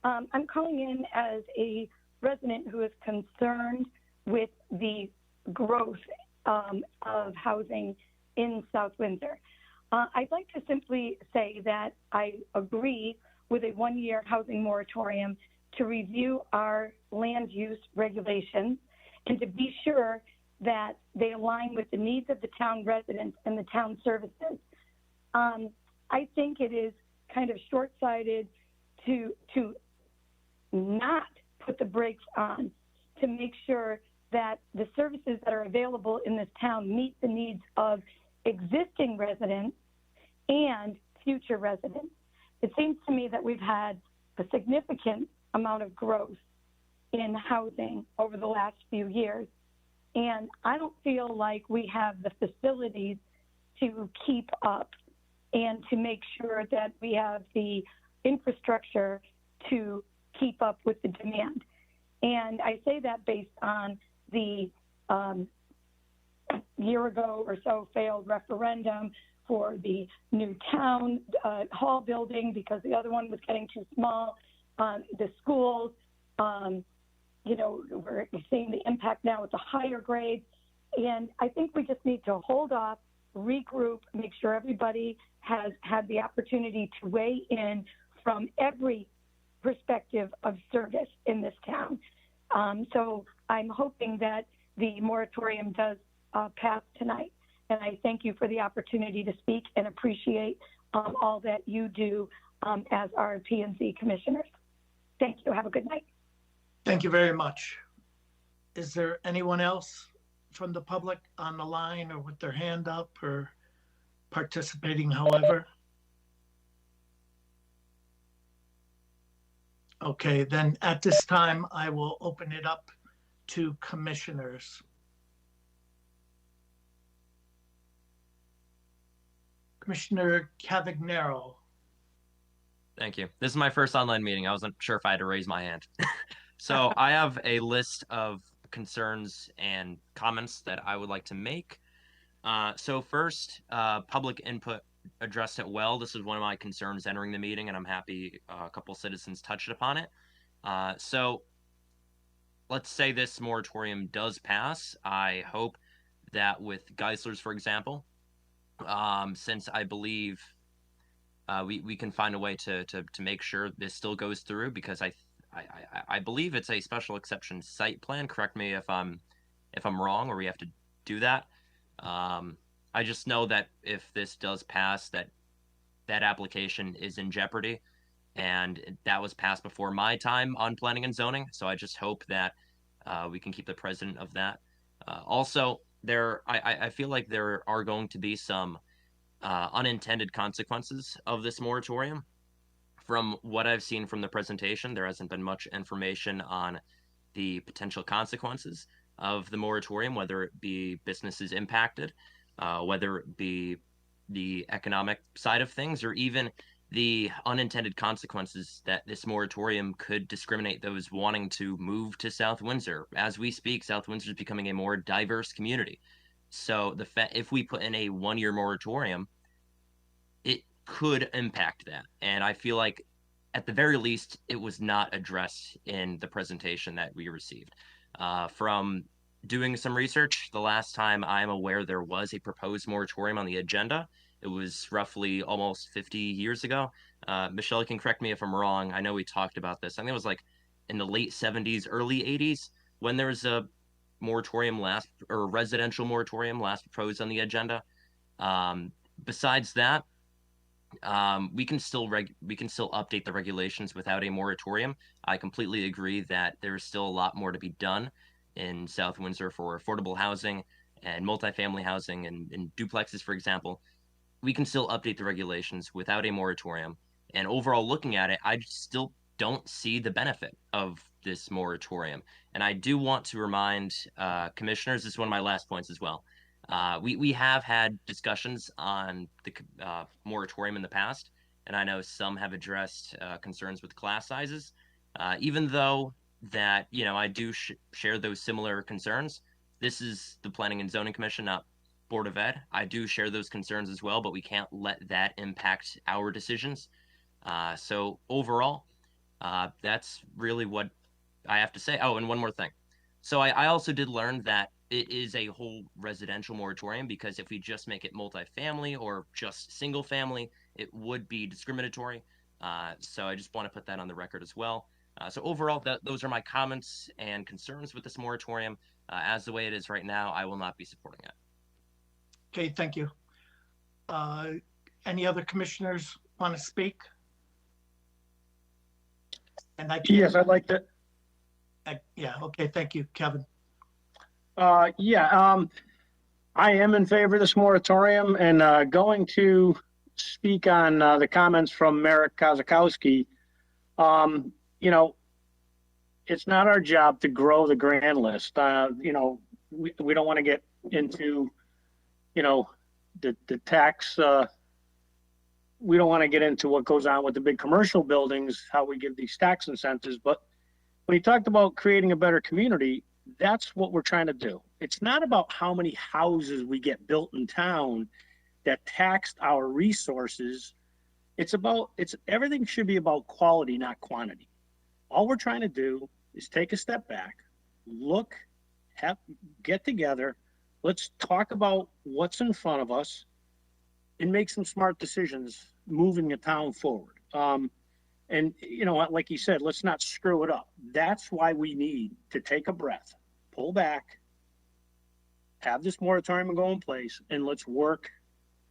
I'm calling in as a resident who is concerned with the growth of housing in South Windsor. I'd like to simply say that I agree with a one-year housing moratorium to review our land use regulations and to be sure that they align with the needs of the town residents and the town services. I think it is kind of short-sighted to not put the brakes on to make sure that the services that are available in this town meet the needs of existing residents and future residents. It seems to me that we've had a significant amount of growth in housing over the last few years, and I don't feel like we have the facilities to keep up and to make sure that we have the infrastructure to keep up with the demand. And I say that based on the year ago or so failed referendum for the new town hall building because the other one was getting too small. The schools, you know, we're seeing the impact now with the higher grades. And I think we just need to hold off, regroup, make sure everybody has had the opportunity to weigh in from every perspective of service in this town. So I'm hoping that the moratorium does pass tonight. And I thank you for the opportunity to speak and appreciate all that you do as our P&Z commissioners. Thank you. Have a good night. Thank you very much. Is there anyone else from the public on the line or with their hand up or participating however? Okay, then at this time, I will open it up to commissioners. Commissioner Cavagnaro. Thank you. This is my first online meeting. I wasn't sure if I had to raise my hand. So I have a list of concerns and comments that I would like to make. So first, public input addressed it well. This is one of my concerns entering the meeting, and I'm happy a couple citizens touched upon it. So let's say this moratorium does pass. I hope that with Geisler's, for example, since I believe we can find a way to make sure this still goes through, because I believe it's a special exception site plan. Correct me if I'm wrong, or we have to do that. I just know that if this does pass, that application is in jeopardy, and that was passed before my time on planning and zoning. So I just hope that we can keep the precedent of that. Also, I feel like there are going to be some unintended consequences of this moratorium. From what I've seen from the presentation, there hasn't been much information on the potential consequences of the moratorium, whether it be businesses impacted, whether it be the economic side of things, or even the unintended consequences that this moratorium could discriminate those wanting to move to South Windsor. As we speak, South Windsor is becoming a more diverse community. So if we put in a one-year moratorium, it could impact that. And I feel like at the very least, it was not addressed in the presentation that we received. From doing some research, the last time I'm aware there was a proposed moratorium on the agenda, it was roughly almost 50 years ago. Michelle, you can correct me if I'm wrong. I know we talked about this. I think it was like in the late 70s, early 80s, when there was a residential moratorium last proposed on the agenda. Besides that, we can still update the regulations without a moratorium. I completely agree that there's still a lot more to be done in South Windsor for affordable housing and multifamily housing and duplexes, for example. We can still update the regulations without a moratorium. And overall, looking at it, I still don't see the benefit of this moratorium. And I do want to remind commissioners, this is one of my last points as well. We have had discussions on the moratorium in the past, and I know some have addressed concerns with class sizes. Even though that, I do share those similar concerns, this is the Planning and Zoning Commission, not Board of Ed. I do share those concerns as well, but we can't let that impact our decisions. So overall, That's really what I have to say. Oh, and one more thing. So I also did learn that it is a whole residential moratorium, because if we just make it multifamily or just single family, it would be discriminatory. So I just want to put that on the record as well. So overall, those are my comments and concerns with this moratorium. As the way it is right now, I will not be supporting it. Okay, thank you. Any other commissioners want to speak? And Yes, I'd like to. Yeah, okay, thank you, Kevin. I am in favor of this moratorium, and going to speak on the comments from Merrick Kozakowski. It's not our job to grow the grand list. We don't want to get into, the tax. We don't want to get into what goes on with the big commercial buildings, how we give these tax incentives. But when he talked about creating a better community, that's what we're trying to do. It's not about how many houses we get built in town that taxed our resources. Everything should be about quality, not quantity. All we're trying to do is take a step back, get together, let's talk about what's in front of us and make some smart decisions moving the town forward. And like you said, let's not screw it up. That's why we need to take a breath, pull back, have this moratorium go in place, and let's work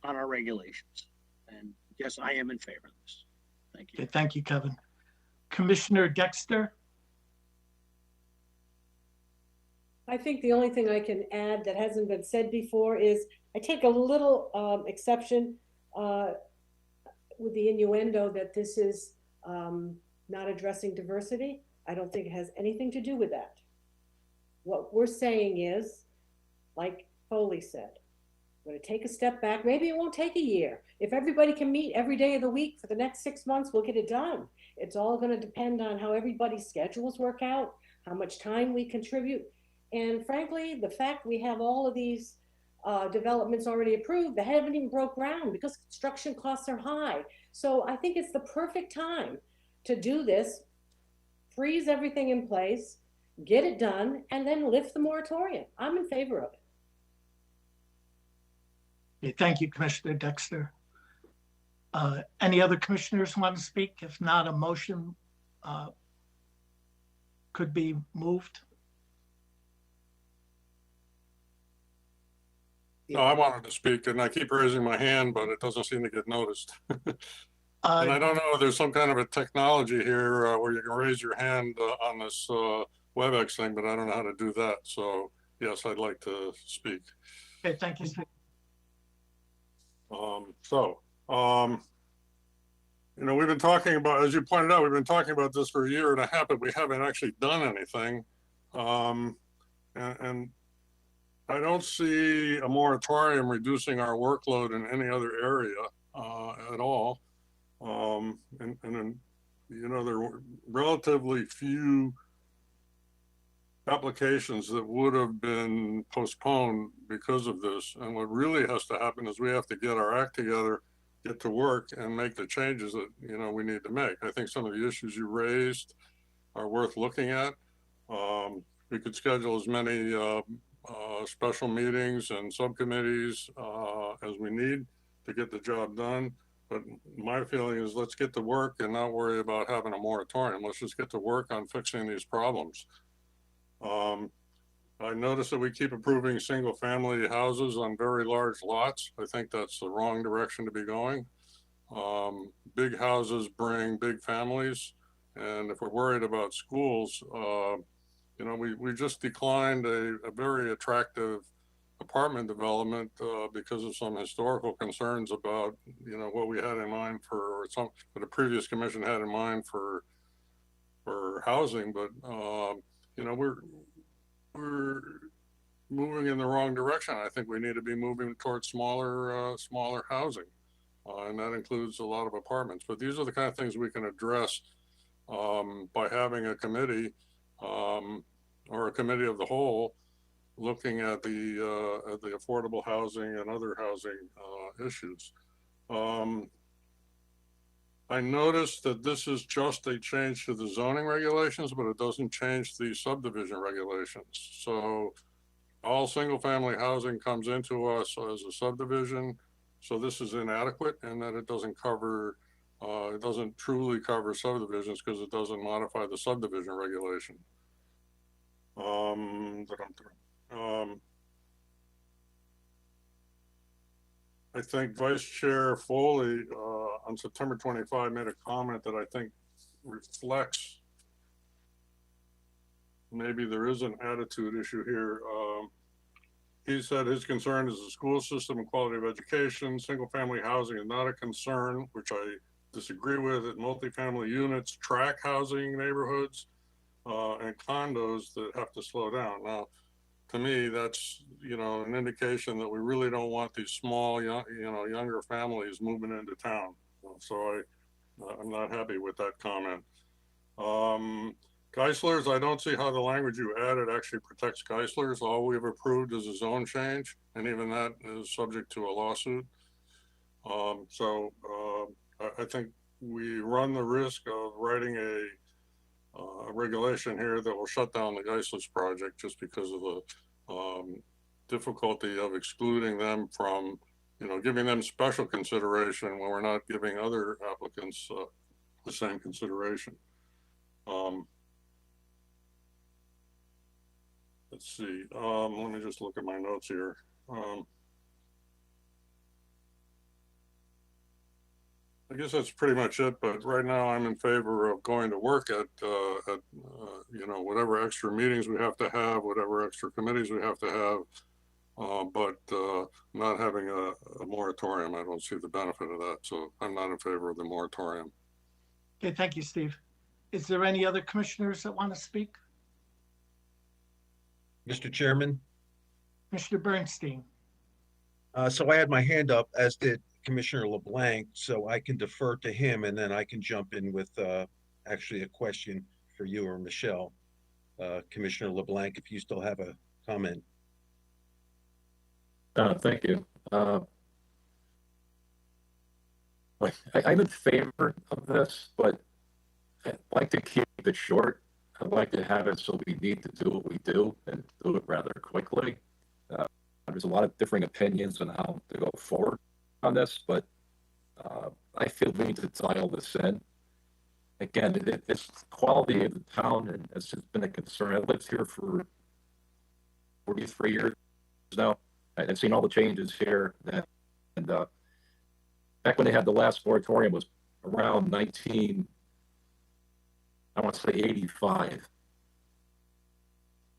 on our regulations. And yes, I am in favor of this. Thank you. Okay, thank you, Kevin. Commissioner Dexter? I think the only thing I can add that hasn't been said before is I take a little exception with the innuendo that this is not addressing diversity. I don't think it has anything to do with that. What we're saying is, like Foley said, we're going to take a step back. Maybe it won't take a year. If everybody can meet every day of the week for the next 6 months, we'll get it done. It's all going to depend on how everybody's schedules work out, how much time we contribute. And frankly, the fact we have all of these developments already approved, they haven't even broke ground because construction costs are high. So I think it's the perfect time to do this, freeze everything in place, get it done, and then lift the moratorium. I'm in favor of it. Okay, thank you, Commissioner Dexter. Any other commissioners want to speak? If not, a motion could be moved. No, I wanted to speak, and I keep raising my hand, but it doesn't seem to get noticed. And I don't know, there's some kind of a technology here where you can raise your hand on this WebEx thing, but I don't know how to do that. So yes, I'd like to speak. Okay, thank you. We've been talking about, as you pointed out, we've been talking about this for a year and a half, but we haven't actually done anything. And I don't see a moratorium reducing our workload in any other area at all. There were relatively few applications that would have been postponed because of this. And what really has to happen is we have to get our act together, get to work, and make the changes that we need to make. I think some of the issues you raised are worth looking at. We could schedule as many special meetings and subcommittees as we need to get the job done. But my feeling is let's get to work and not worry about having a moratorium. Let's just get to work on fixing these problems. I noticed that we keep approving single family houses on very large lots. I think that's the wrong direction to be going. Big houses bring big families. And if we're worried about schools, we just declined a very attractive apartment development because of some historical concerns about, what we had in mind what the previous commission had in mind for housing. But, we're moving in the wrong direction. I think we need to be moving towards smaller housing. And that includes a lot of apartments. But these are the kind of things we can address by having a committee or a committee of the whole looking at the affordable housing and other housing issues. I noticed that this is just a change to the zoning regulations, but it doesn't change the subdivision regulations. So all single-family housing comes into us as a subdivision. So this is inadequate in that it doesn't cover, it doesn't truly cover subdivisions because it doesn't modify the subdivision regulation. I think Vice Chair Foley on September 25 made a comment that I think reflects maybe there is an attitude issue here. He said his concern is the school system and quality of education. Single-family housing is not a concern, which I disagree with. Multifamily units track housing neighborhoods and condos that have to slow down. Now, to me, that's, you know, an indication that we really don't want these small, younger families moving into town. So I'm not happy with that comment. Geisler's, I don't see how the language you added actually protects Geisler's. All we've approved is a zone change, and even that is subject to a lawsuit. I think we run the risk of writing a regulation here that will shut down the Geisler's project just because of the difficulty of excluding them from, giving them special consideration when we're not giving other applicants the same consideration. Let's see. Let me just look at my notes here. I guess that's pretty much it. But right now, I'm in favor of going to work at whatever extra meetings we have to have, whatever extra committees we have to have. But not having a moratorium, I don't see the benefit of that. So I'm not in favor of the moratorium. Okay, thank you, Steve. Is there any other commissioners that want to speak? Mr. Chairman. Commissioner Bernstein. So I had my hand up, as did Commissioner LeBlanc, so I can defer to him, and then I can jump in with actually a question for you or Michelle. Commissioner LeBlanc, if you still have a comment. Thank you. I'm in favor of this, but I'd like to keep it short. I'd like to have it so we need to do what we do and do it rather quickly. There's a lot of differing opinions on how to go forward on this, but I feel we need to dial this in. Again, it's the quality of the town, and it's just been a concern. I've lived here for 43 years now. I've seen all the changes here. And back when they had the last moratorium was around 85.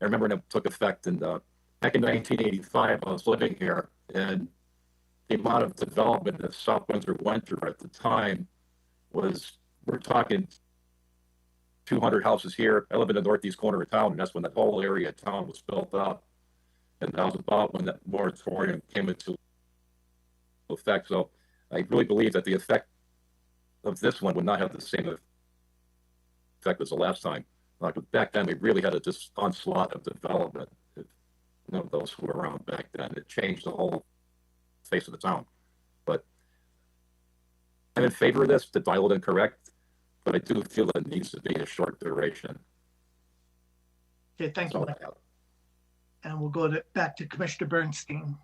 I remember when it took effect, and back in 1985, I was living here, and the amount of development that South Windsor went through at the time was, we're talking 200 houses here. I live in the northeast corner of town, and that's when that whole area of town was built up. And that was about when that moratorium came into effect. So I really believe that the effect of this one would not have the same effect as the last time. Like back then, we really had a just onslaught of development. Those who were around back then, it changed the whole face of the town. But I'm in favor of this, to dial it in correct, but I do feel it needs to be a short duration. Okay, thank you. And we'll go back to Commissioner Bernstein.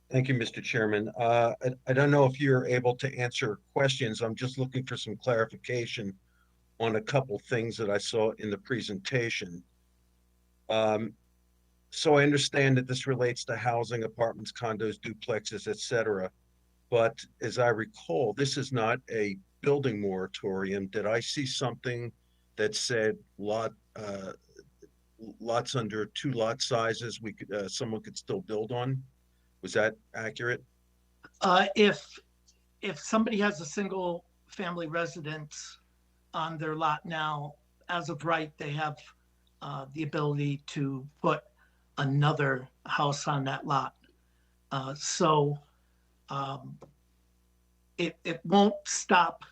Thank you, Mr. Chairman. I don't know if you're able to answer questions. I'm just looking for some clarification on a couple things that I saw in the presentation. So I understand that this relates to housing, apartments, condos, duplexes, etc. But as I recall, this is not a building moratorium. Did I see something that said lots under 2 lot sizes we could someone could still build on? Was that accurate? If somebody has a single family residence on their lot now, as of right, they have the ability to put another house on that lot. It won't stop,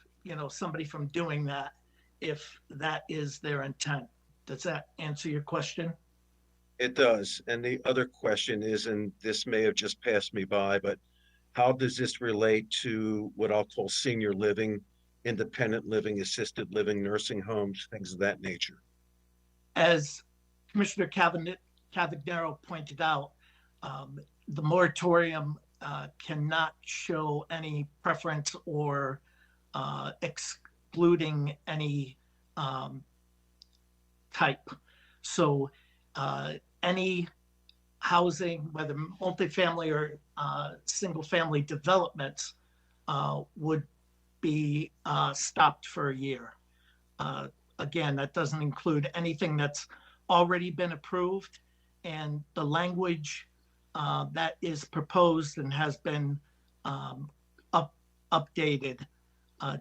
somebody from doing that if that is their intent. Does that answer your question? It does. And the other question is, and this may have just passed me by, but how does this relate to what I'll call senior living, independent living, assisted living, nursing homes, things of that nature? As Commissioner Cavagnaro pointed out, the moratorium cannot show any preference or excluding any type. So any housing, whether multifamily or single-family developments, would be stopped for a year. Again, that doesn't include anything that's already been approved, and the language that is proposed and has been updated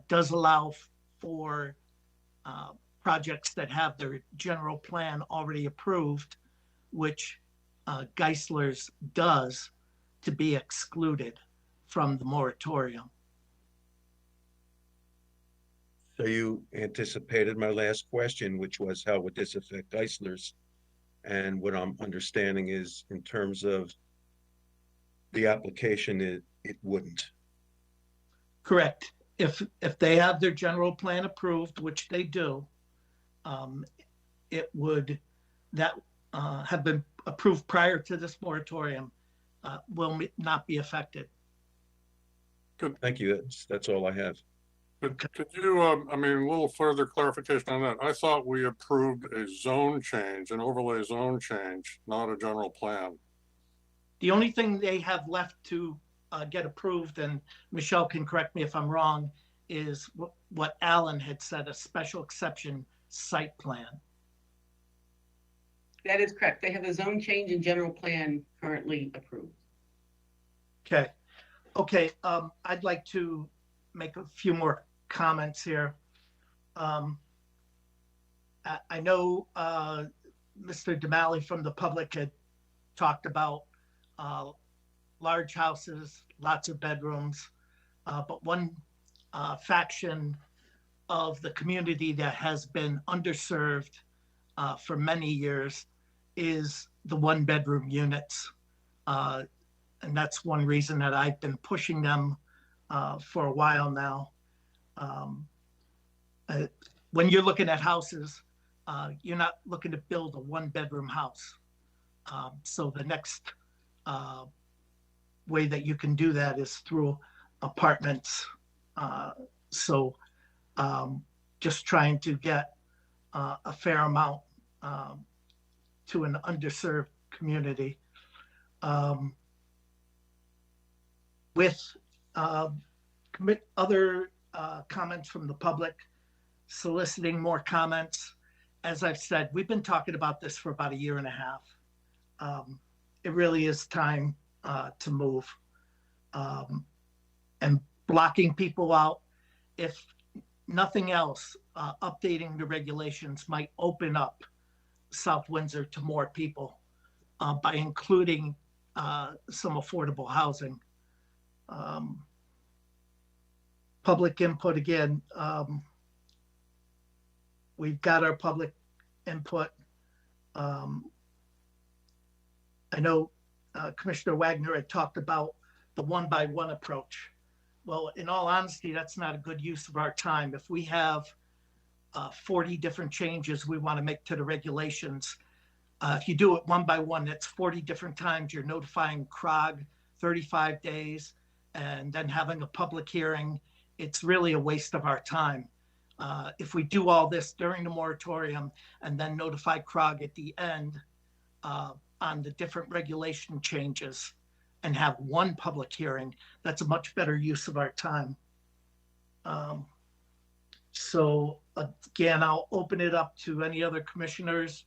does allow for projects that have their general plan already approved, which Geisler's does, to be excluded from the moratorium. So you anticipated my last question, which was how would this affect Geisler's? And what I'm understanding is in terms of the application, it wouldn't. Correct. If they have their general plan approved, which they do, it would, that have been approved prior to this moratorium, will not be affected. Good. Thank you. That's all I have. Could you, I mean, a little further clarification on that? I thought we approved a zone change, an overlay zone change, not a general plan. The only thing they have left to get approved, and Michelle can correct me if I'm wrong, is what Alan had said, a special exception site plan. That is correct. They have a zone change and general plan currently approved. Okay. Okay. I'd like to make a few more comments here. I know Mr. Damali from the public had talked about large houses, lots of bedrooms, but one faction of the community that has been underserved for many years is the one-bedroom units. And that's one reason that I've been pushing them for a while now. When you're looking at houses, you're not looking to build a one-bedroom house. So the next way that you can do that is through apartments. Just trying to get a fair amount to an underserved community. With other comments from the public, soliciting more comments. As I've said, we've been talking about this for about 1.5 years. It really is time to move. And blocking people out, if nothing else, updating the regulations might open up South Windsor to more people by including some affordable housing. Public input again. We've got our public input. I know Commissioner Wagner had talked about the one-by-one approach. Well, in all honesty, that's not a good use of our time. If we have 40 different changes we want to make to the regulations, if you do it one by one, that's 40 different times. You're notifying CROG 35 days and then having a public hearing. It's really a waste of our time. If we do all this during the moratorium and then notify CROG at the end on the different regulation changes and have one public hearing, that's a much better use of our time. So again, I'll open it up to any other commissioners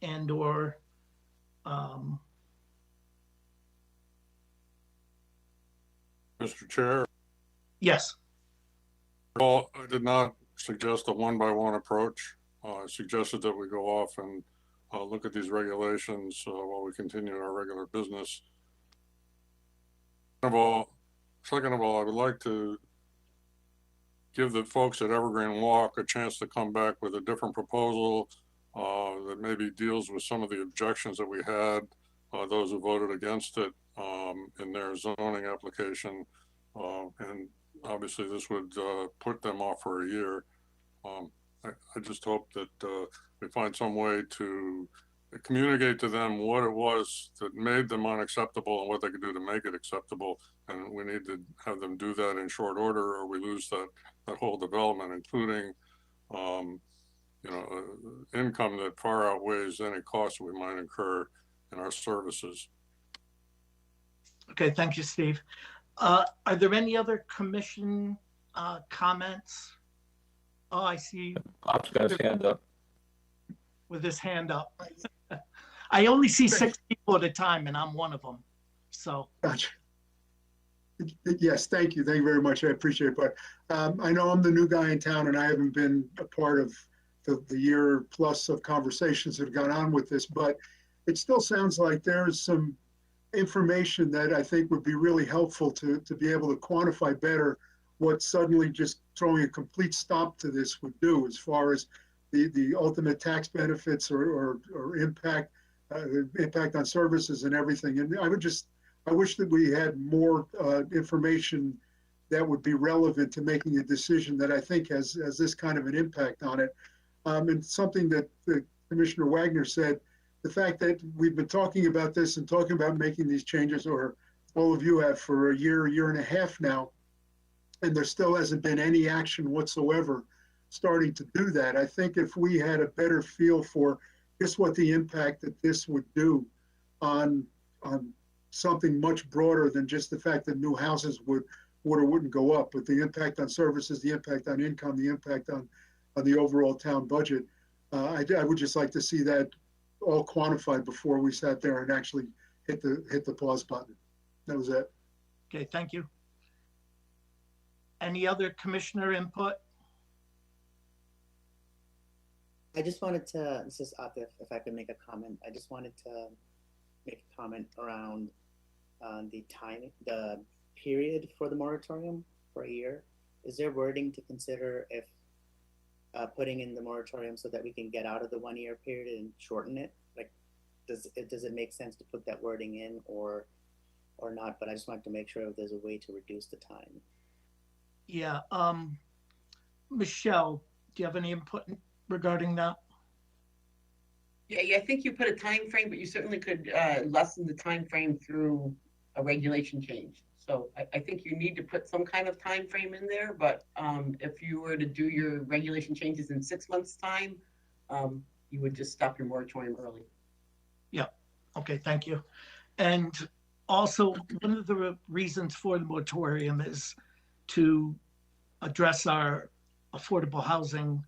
and or Mr. Chair? Yes. Well, I did not suggest a one-by-one approach. I suggested that we go off and look at these regulations while we continue our regular business. Second of all, I would like to give the folks at Evergreen Walk a chance to come back with a different proposal that maybe deals with some of the objections that we had, those who voted against it. in their zoning application. And obviously this would put them off for a year. I just hope that we find some way to communicate to them what it was that made them unacceptable and what they could do to make it acceptable. And we need to have them do that in short order, or we lose that whole development, including income that far outweighs any cost we might incur in our services. Okay, thank you, Steve. Are there any other commission comments? Oh, I see. Bob's got his hand up. With his hand up. I only see 6 people at a time, and I'm one of them. So. Gotcha. Yes, thank you. Thank you very much. I appreciate it. But I know I'm the new guy in town, and I haven't been a part of the year plus of conversations that have gone on with this, but it still sounds like there's some information that I think would be really helpful to be able to quantify better what suddenly just throwing a complete stop to this would do as far as the ultimate tax benefits or impact on services and everything. And I wish that we had more information that would be relevant to making a decision that I think has this kind of an impact on it. And something that Commissioner Wagner said, the fact that we've been talking about this and talking about making these changes, or all of you have, for a year and a half now, and there still hasn't been any action whatsoever starting to do that. I think if we had a better feel for just what the impact that this would do on something much broader than just the fact that new houses would or wouldn't go up, but the impact on services, the impact on income, the impact on the overall town budget, I would just like to see that all quantified before we sat there and actually hit the pause button. That was it. Okay, thank you. Any other commissioner input? I just wanted to, this is Atif, if I could make a comment. I just wanted to make a comment around the period for the moratorium for a year. Is there wording to consider if putting in the moratorium so that we can get out of the 1 year period and shorten it? Like, does it make sense to put that wording in or not? But I just wanted to make sure if there's a way to reduce the time. Yeah, Michelle, do you have any input regarding that? Yeah, I think you put a time frame, but you certainly could lessen the time frame through a regulation change. So I think you need to put some kind of time frame in there, but if you were to do your regulation changes in 6 months' time, you would just stop your moratorium early. Yeah, okay, thank you. And also, one of the reasons for the moratorium is to address our affordable housing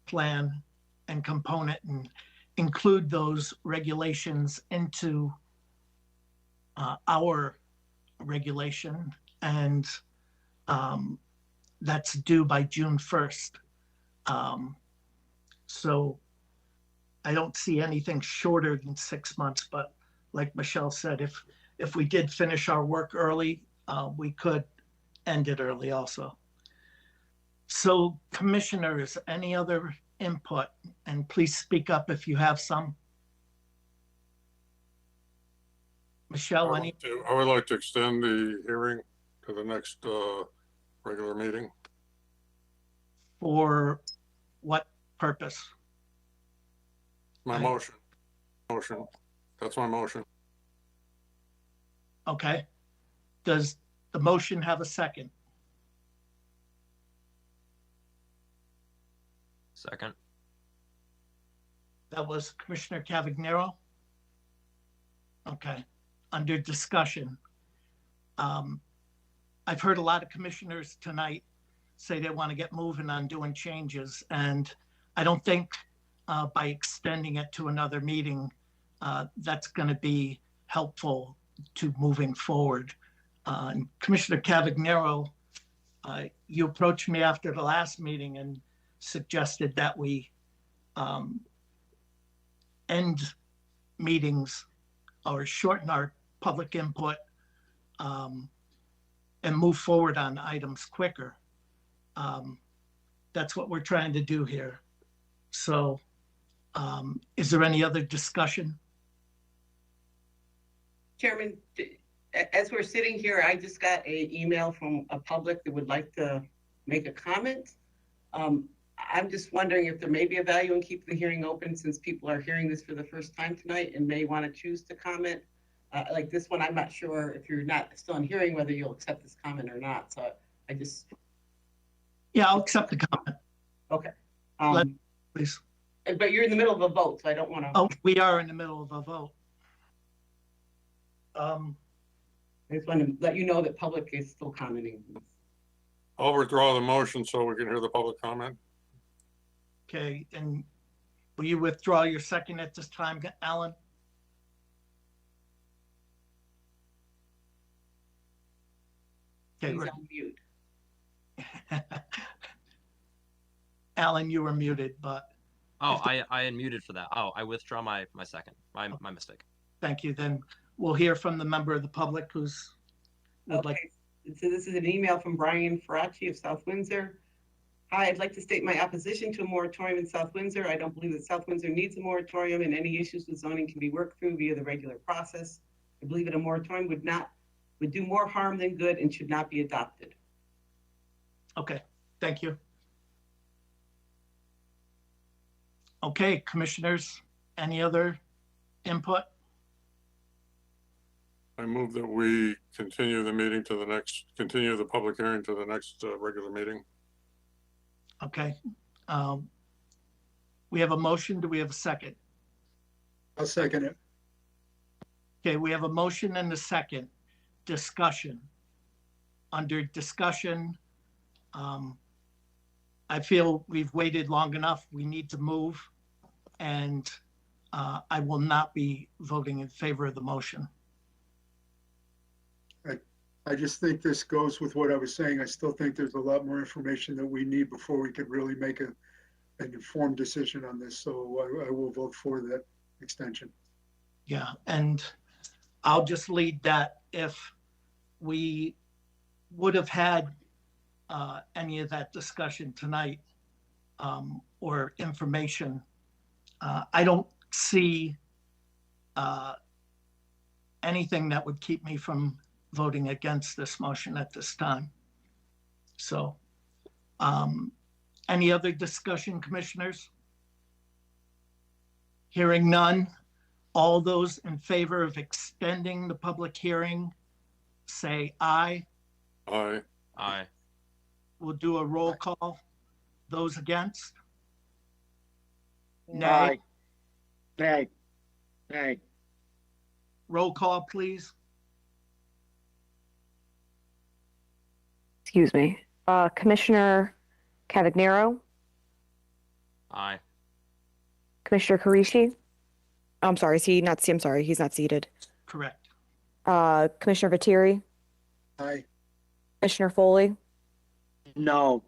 plan and component and include those regulations into our regulation, and that's due by June 1st. So I don't see anything shorter than 6 months, but like Michelle said, if we did finish our work early, we could end it early also. So commissioners, any other input? And please speak up if you have some. Michelle, I would like to extend the hearing to the next regular meeting. For what purpose? My motion. That's my motion. Okay. Does the motion have a second? Second. That was Commissioner Cavagnero. Okay. Under discussion. I've heard a lot of commissioners tonight say they want to get moving on doing changes, and I don't think by extending it to another meeting, that's going to be helpful to moving forward. And Commissioner Cavagnero, you approached me after the last meeting and suggested that we end meetings or shorten our public input and move forward on items quicker. That's what we're trying to do here. So is there any other discussion? Chairman, as we're sitting here, I just got an email from a public that would like to make a comment. I'm just wondering if there may be a value in keeping the hearing open since people are hearing this for the first time tonight and may want to choose to comment. Like this one, I'm not sure if you're not still in hearing whether you'll accept this comment or not. So I just. Yeah, I'll accept the comment. Okay. Please. But you're in the middle of a vote, so I don't want to. Oh, we are in the middle of a vote. I just want to let you know that public is still commenting. I'll withdraw the motion so we can hear the public comment. Okay, and will you withdraw your second at this time, Alan? Okay, He's on mute. Alan, you were muted, but. Oh, I unmuted for that. Oh, I withdraw my second. My mistake. Thank you. Then we'll hear from the member of the public who's would Okay. like. So this is an email from Brian Faraci of South Windsor. Hi, I'd like to state my opposition to a moratorium in South Windsor. I don't believe that South Windsor needs a moratorium and any issues with zoning can be worked through via the regular process. I believe that a moratorium would do more harm than good and should not be adopted. Okay, thank you. Okay, commissioners, any other input? I move that we continue the meeting to the next, continue the public hearing to the next regular meeting. Okay. We have a motion. Do we have a second? I'll second it. Okay, we have a motion and a second. Discussion. Under discussion, I feel we've waited long enough. We need to move. And I will not be voting in favor of the motion. I just think this goes with what I was saying. I still think there's a lot more information that we need before we could really make an informed decision on this. So I will vote for that extension. Yeah, and I'll just lead that if we would have had any of that discussion tonight or information, I don't see anything that would keep me from voting against this motion at this time. So, any other discussion, commissioners? Hearing none, all those in favor of extending the public hearing, say aye. Aye. Aye. We'll do a roll call. Those against? Nay. Aye. Nay. Nay. Roll call, please. Excuse me. Commissioner Cavagnaro, Aye. Commissioner Karishi. I'm sorry, I'm sorry, he's not seated. Correct. Commissioner Viteri, Aye. Commissioner Foley, No.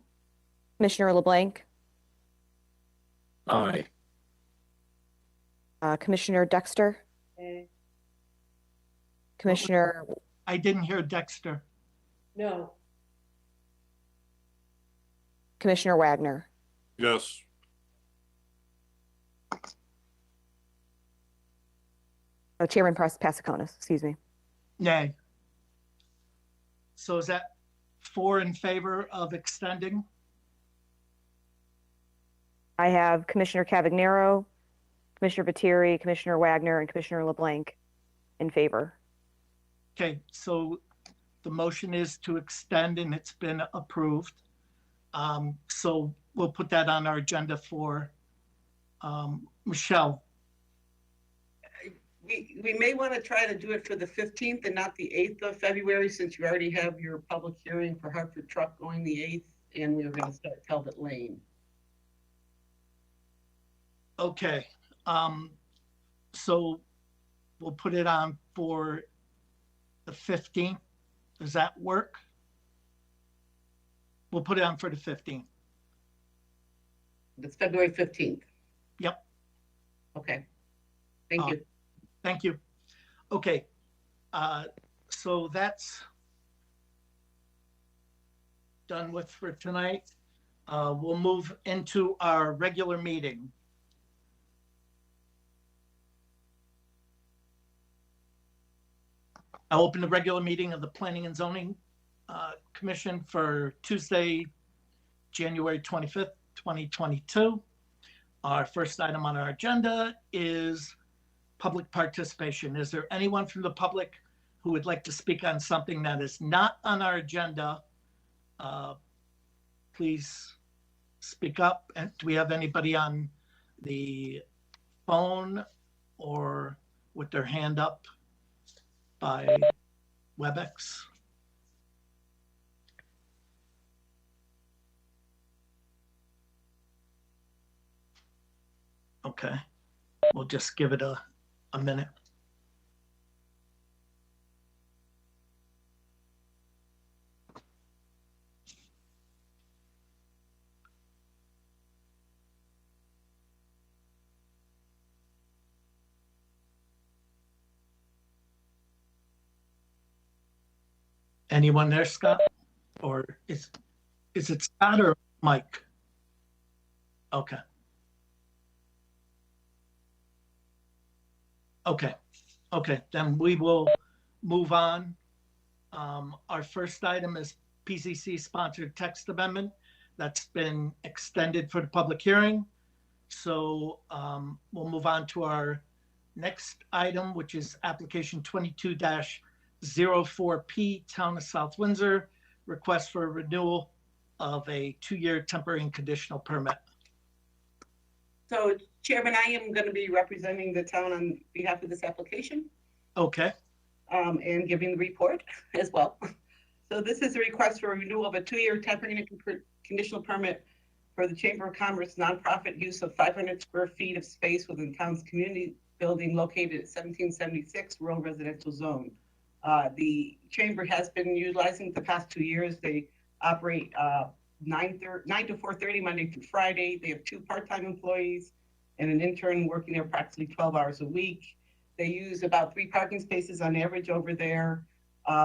Commissioner LeBlanc, Aye. Commissioner Dexter, Commissioner, I didn't hear Dexter. No. Commissioner Wagner. Yes. Chairman Pasiconis, excuse me. Nay. So is that 4 in favor of extending? I have Commissioner Cavagnaro, Commissioner Viteri, Commissioner Wagner, and Commissioner LeBlanc in favor. Okay, so the motion is to extend and it's been approved. So we'll put that on our agenda for Michelle. We may want to try to do it for the 15th and not the 8th of February, since you already have your public hearing for Hartford Truck going the 8th, and we were going to start Talbot Lane. Okay, so we'll put it on for the 15th. Does that work? We'll put it on for the 15th. It's February 15th. Yep. Okay. Thank you. Thank you. Okay, so that's done with for tonight. We'll move into our regular meeting. I'll open the regular meeting of the Planning and Zoning Commission for Tuesday, January 25th, 2022. Our first item on our agenda is public participation. Is there anyone from the public who would like to speak on something that is not on our agenda? Please speak up. And do we have anybody on the phone or with their hand up by WebEx? Okay, we'll just give it a minute. Anyone there, Scott? Or is it Scott or Mike? Okay. Okay, then we will move on. Our first item is PCC sponsored text amendment that's been extended for the public hearing. So we'll move on to our next item, which is application 22-04P, Town of South Windsor, request for a renewal of a 2-year temporary and conditional permit. So Chairman, I am going to be representing the town on behalf of this application. Okay. And giving the report as well. So this is a request for a renewal of a 2-year temporary and conditional permit for the Chamber of Commerce nonprofit use of 500 square feet of space within town's community building located at 1776 Rural Residential Zone. The Chamber has been utilizing the past 2 years. They operate 9 to 4:30 Monday through Friday. They have 2 part-time employees and an intern working there approximately 12 hours a week. They use about 3 parking spaces on average over there.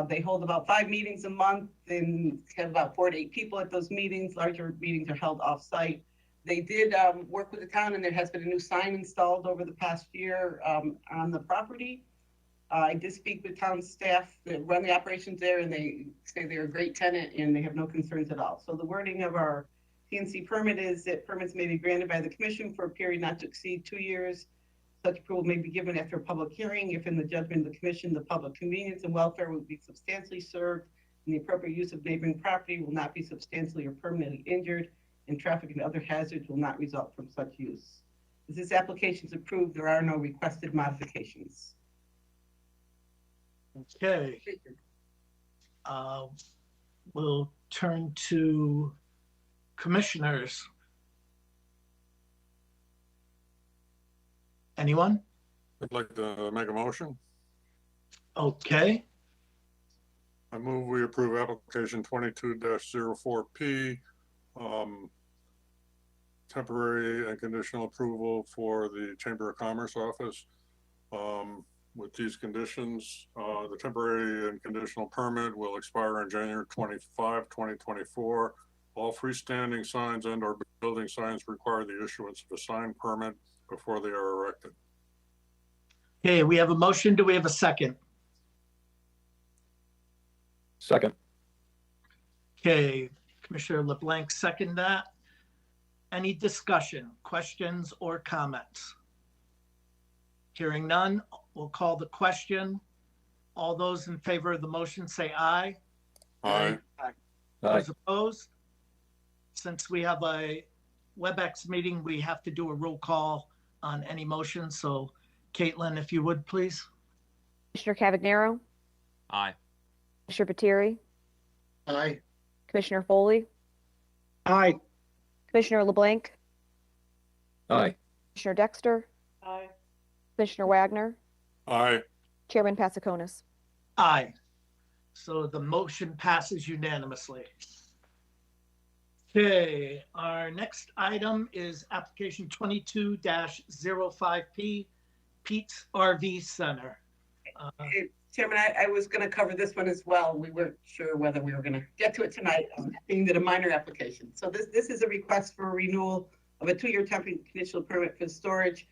They hold about 5 meetings a month and have about 4 to 8 people at those meetings. Larger meetings are held off-site. They did work with the town, and there has been a new sign installed over the past year on the property. I did speak with town staff that run the operations there, and they say they're a great tenant and they have no concerns at all. So the wording of our Cnc permit is that permits may be granted by the commission for a period not to exceed 2 years. Such approval may be given after a public hearing if in the judgment of the commission, the public convenience and welfare will be substantially served and the appropriate use of neighboring property will not be substantially or permanently injured and traffic and other hazards will not result from such use. As this application is approved, there are no requested modifications. Okay. We'll turn to commissioners. Anyone? I'd like to make a motion. Okay. I move we approve application 22-04P, temporary and conditional approval for the Chamber of Commerce office. With these conditions, the temporary and conditional permit will expire on January 25, 2024. All freestanding signs and or building signs require the issuance of a sign permit before they are erected. Okay, we have a motion. Do we have a second? Second. Okay, Commissioner LeBlanc second that. Any discussion, questions, or comments? Hearing none, we'll call the question. All those in favor of the motion say aye. Aye. Those opposed? Since we have a WebEx meeting, we have to do a roll call on any motion. So Caitlin, if you would, please. Commissioner Cavagnaro, Aye. Commissioner Patiri, Aye. Commissioner Foley, Aye. Commissioner LeBlanc, Aye. Commissioner Dexter, Aye. Commissioner Wagner, Aye. Chairman Passaconis. Aye. So the motion passes unanimously. Okay, our next item is application 22-05P, Pete's RV Center. Chairman, I was going to cover this one as well. We weren't sure whether we were going to get to it tonight, being that a minor application. So this is a request for a renewal of a 2-year temporary conditional permit for storage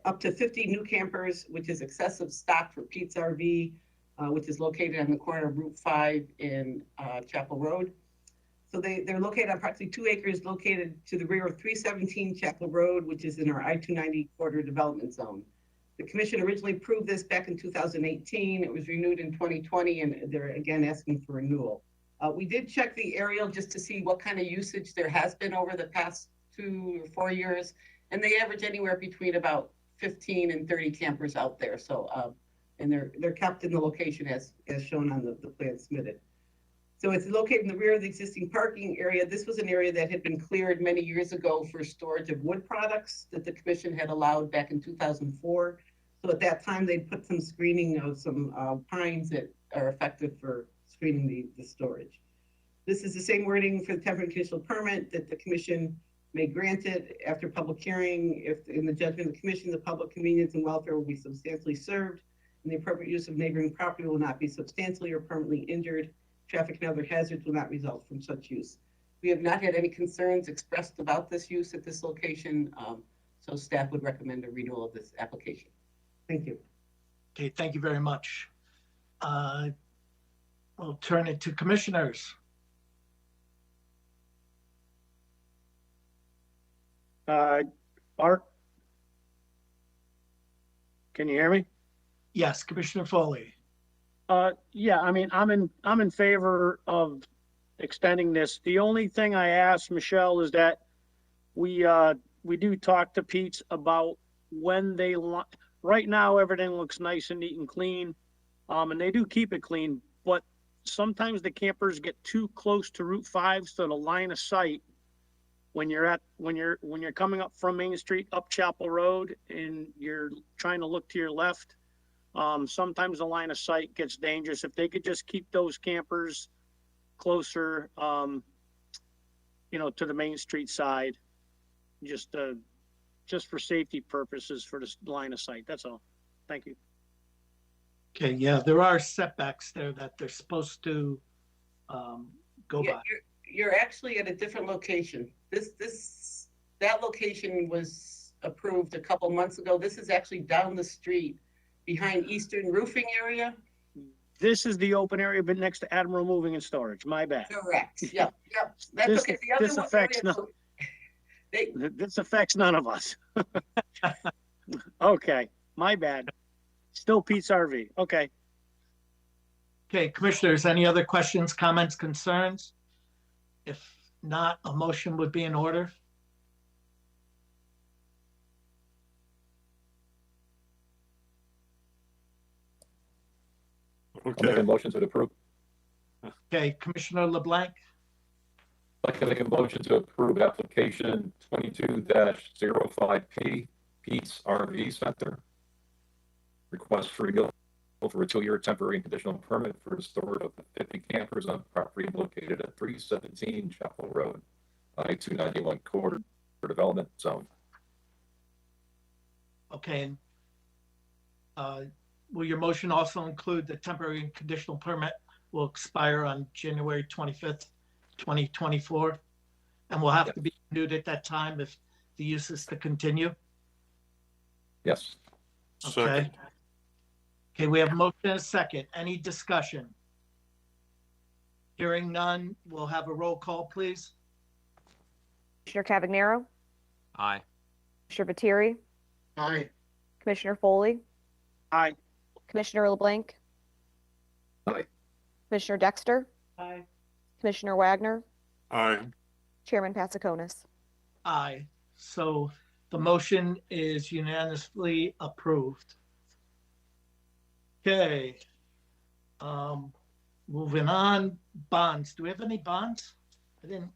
up to 50 new campers, which is excessive stock for Pete's RV. which is located on the corner of Route 5 and Chapel Road. So they're located on approximately 2 acres located to the rear of 317 Chapel Road, which is in our I-290 corridor development zone. The commission originally approved this back in 2018. It was renewed in 2020, and they're again asking for renewal. We did check the aerial just to see what kind of usage there has been over the past 2 or 4 years, and they average anywhere between about 15 and 30 campers out there. So, and they're kept in the location as shown on the plan submitted. So it's located in the rear of the existing parking area. This was an area that had been cleared many years ago for storage of wood products that the commission had allowed back in 2004. So at that time, they put some screening of some pines that are effective for screening the storage. This is the same wording for the temporary conditional permit that the commission may grant it after public hearing. If in the judgment of the commission, the public convenience and welfare will be substantially served and the appropriate use of neighboring property will not be substantially or permanently injured. Traffic and other hazards will not result from such use. We have not had any concerns expressed about this use at this location, so staff would recommend a renewal of this application. Thank you. Okay, thank you very much. We'll turn it to commissioners. Art? Can you hear me? Yes, Commissioner Foley. Yeah, I mean, I'm in favor of extending this. The only thing I asked Michelle is that we do talk to Pete's about when they, right now, everything looks nice and neat and clean. And they do keep it clean, but sometimes the campers get too close to Route 5, so the line of sight when you're coming up from Main Street up Chapel Road and you're trying to look to your left, sometimes the line of sight gets dangerous. If they could just keep those campers closer, to the Main Street side, just for safety purposes for the line of sight. That's all. Thank you. Okay, yeah, there are setbacks there that they're supposed to go by. You're actually at a different location. That location was approved a couple months ago. This is actually down the street behind Eastern Roofing area. This is the open area, but next to Admiral Moving and Storage. My bad. Correct. Yep. That's okay. The other this affects none of us. Okay, my bad. Still Pete's RV. Okay. Okay, commissioners, any other questions, comments, concerns? If not, a motion would be in order. I'll make a motion to approve. Okay, Commissioner LeBlanc. I'd like to make a motion to approve application 22-05P, Pete's RV Center. Request for renewal for a 2-year temporary and conditional permit for the storage of 50 campers on property located at 317 Chapel Road, I-291 corridor development zone. Okay. Will your motion also include the temporary and conditional permit will expire on January 25th, 2024? And will have to be renewed at that time if the use is to continue? Yes. Okay. Second. Okay, we have a motion and a second. Any discussion? Hearing none, we'll have a roll call, please. Commissioner Cavagnaro, Aye. Commissioner Viteri, Aye. Commissioner Foley, Aye. Commissioner LeBlanc, Aye. Commissioner Dexter, Aye. Commissioner Wagner, Aye. Chairman Patsakonis. Aye. So the motion is unanimously approved. Okay. Moving on, bonds. Do we have any bonds? I didn't.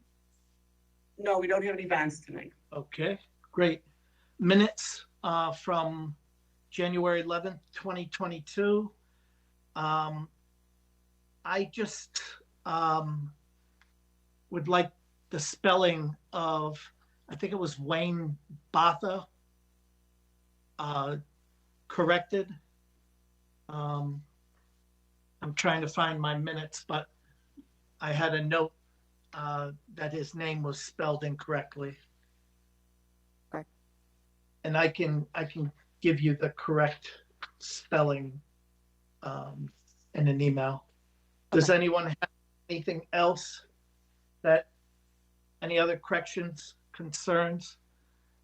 No, we don't have any bonds tonight. Okay, great. Minutes from January 11th, 2022. I just would like the spelling of, I think it was Wayne Botha, corrected. I'm trying to find my minutes, but I had a note that his name was spelled incorrectly. Okay. And I can give you the correct spelling in an email. Does anyone have anything else any other corrections, concerns?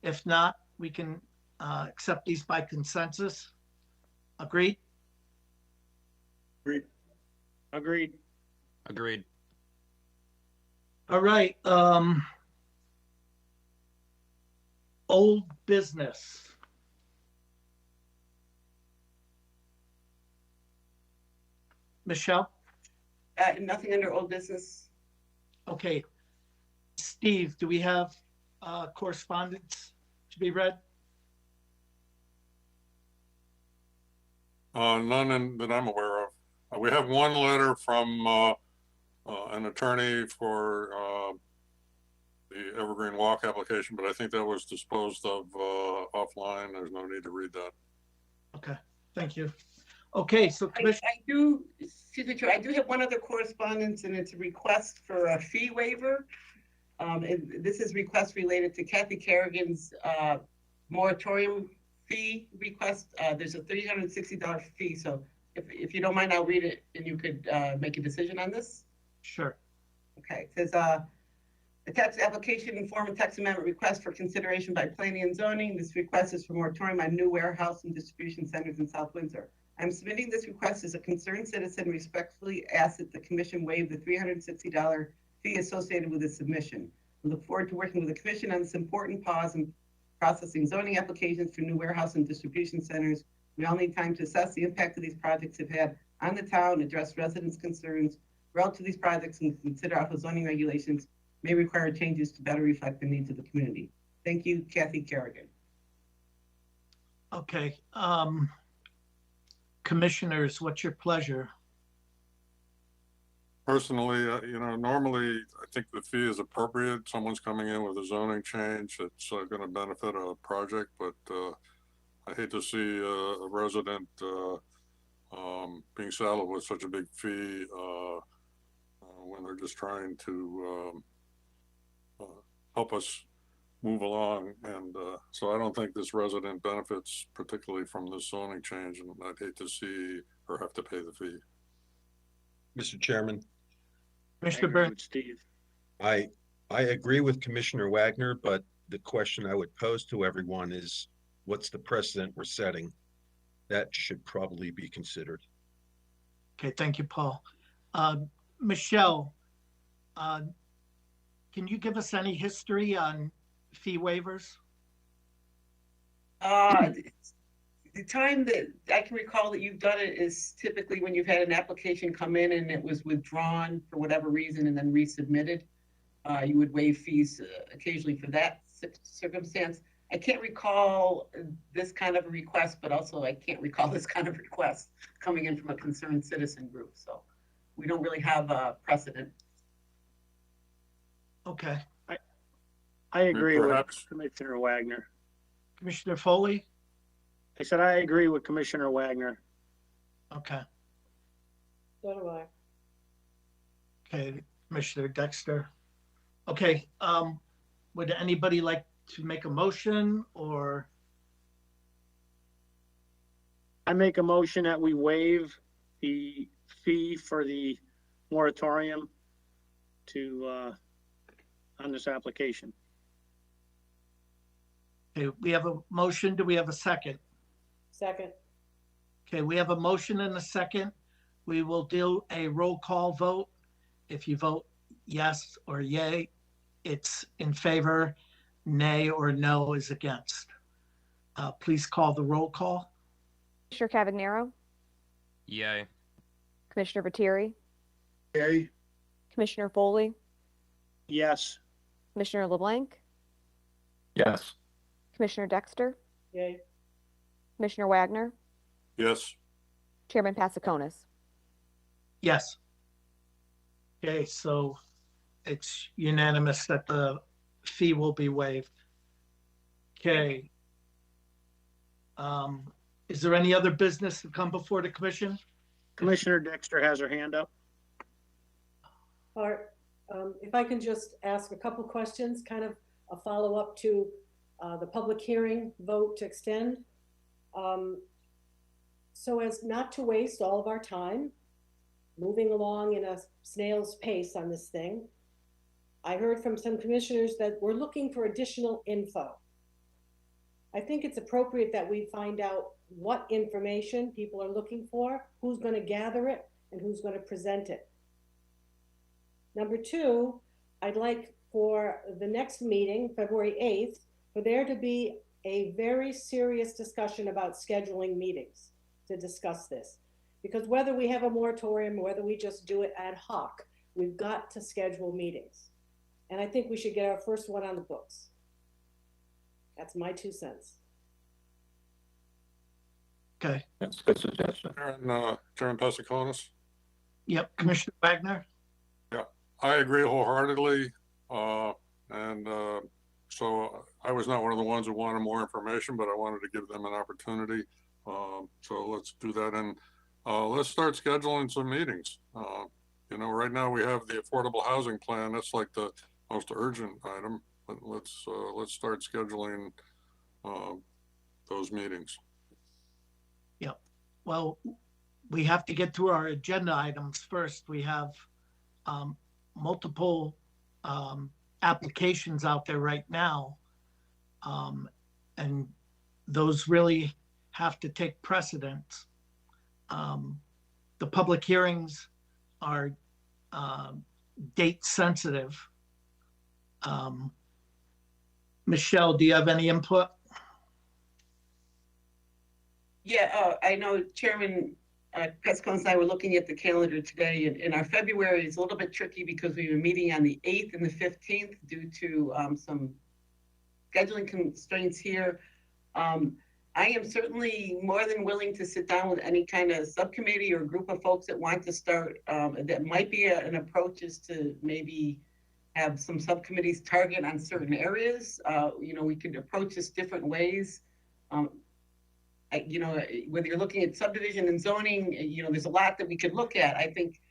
If not, we can accept these by consensus. Agreed? Agreed. Agreed. Agreed. All right. Old business. Michelle? Nothing under old business. Okay. Steve, do we have correspondence to be read? None that I'm aware of. We have one letter from an attorney for the Evergreen Walk application, but I think that was disposed of offline. There's no need to read that. Okay, thank you. Okay, so Commissioner. I do, excuse me, Chair, I do have one other correspondence, and it's a request for a fee waiver. And this is request related to Kathy Kerrigan's moratorium fee request. There's a $360 fee. So if you don't mind, I'll read it and you could make a decision on this. Sure. Okay, it says attached application in form of text amendment request for consideration by planning and zoning. This request is for moratorium on new warehouse and distribution centers in South Windsor. I'm submitting this request as a concerned citizen, respectfully ask that the commission waive the $360 fee associated with the submission. We look forward to working with the commission on this important pause in processing zoning applications for new warehouse and distribution centers. We all need time to assess the impact of these projects have had on the town, address residents' concerns relative to these projects, and consider how zoning regulations may require changes to better reflect the needs of the community. Thank you, Kathy Kerrigan. Okay. Commissioners, what's your pleasure? Personally, normally I think the fee is appropriate. Someone's coming in with a zoning change that's going to benefit a project, but I hate to see a resident being saddled with such a big fee when they're just trying to help us move along. And so I don't think this resident benefits particularly from this zoning change, and I'd hate to see her have to pay the fee. Mr. Chairman. Commissioner Burns. Steve. I agree with Commissioner Wagner, but the question I would pose to everyone is, what's the precedent we're setting? That should probably be considered. Okay, thank you, Paul. Michelle, can you give us any history on fee waivers? The time that I can recall that you've done it is typically when you've had an application come in and it was withdrawn for whatever reason and then resubmitted. You would waive fees occasionally for that circumstance. I can't recall this kind of a request, but also I can't recall this kind of request coming in from a concerned citizen group. So we don't really have a precedent. Okay. I agree Perhaps. with Commissioner Wagner. Commissioner Foley? I said I agree with Commissioner Wagner. Okay. So do I. Okay, Commissioner Dexter. Okay, would anybody like to make a motion or? I make a motion that we waive the fee for the moratorium to on this application. Okay, we have a motion. Do we have a second? Second. Okay, we have a motion and a second. We will do a roll call vote. If you vote yes or yay, it's in favor. Nay or no is against. Please call the roll call. Commissioner Cavagnaro, Yay. Commissioner Viteri, Yay. Commissioner Foley, Yes. Commissioner LeBlanc, Yes. Commissioner Dexter, Yay. Commissioner Wagner, Yes. Chairman Pasiconis. Yes. Okay, so it's unanimous that the fee will be waived. Okay. Is there any other business to come before the commission? Commissioner Dexter has her hand up. All right. If I can just ask a couple questions, kind of a follow-up to the public hearing vote to extend. So as not to waste all of our time, moving along in a snail's pace on this thing. I heard from some commissioners that we're looking for additional info. I think it's appropriate that we find out what information people are looking for, who's going to gather it, and who's going to present it. Number two, I'd like for the next meeting, February 8th, for there to be a very serious discussion about scheduling meetings to discuss this. Because whether we have a moratorium or whether we just do it ad hoc, we've got to schedule meetings. And I think we should get our first one on the books. That's my 2 cents. Okay. That's a good suggestion. Chairman Pesikonis? Yep, Commissioner Wagner? Yeah, I agree wholeheartedly. So I was not one of the ones who wanted more information, but I wanted to give them an opportunity. So let's do that. And let's start scheduling some meetings. You know, right now we have the affordable housing plan. That's like the most urgent item, but let's start scheduling those meetings. Yep. Well, we have to get through our agenda items first. We have multiple applications out there right now. And those really have to take precedence. The public hearings are date sensitive. Michelle, do you have any input? Yeah, I know Chairman Pescones and I were looking at the calendar today, and our February is a little bit tricky because we were meeting on the 8th and the 15th due to some scheduling constraints here. I am certainly more than willing to sit down with any kind of subcommittee or group of folks that want to start. That might be an approach, is to maybe have some subcommittees target on certain areas. You know, we could approach this different ways. You know, whether you're looking at subdivision and zoning, you know, there's a lot that we could look at. I think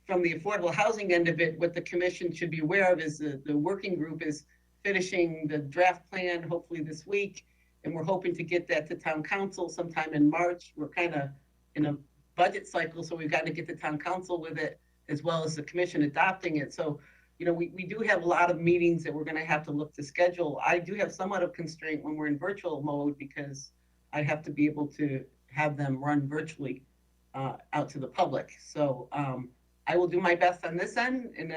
from the affordable housing end of it, what the commission should be aware of is the working group is finishing the draft plan hopefully this week, and we're hoping to get that to town council sometime in March. We're kind of in a budget cycle, so we've got to get the town council with it as well as the commission adopting it. So, you know, we do have a lot of meetings that we're going to have to look to schedule. I do have somewhat of constraint when we're in virtual mode because I have to be able to have them run virtually out to the public. So I will do my best on this end. And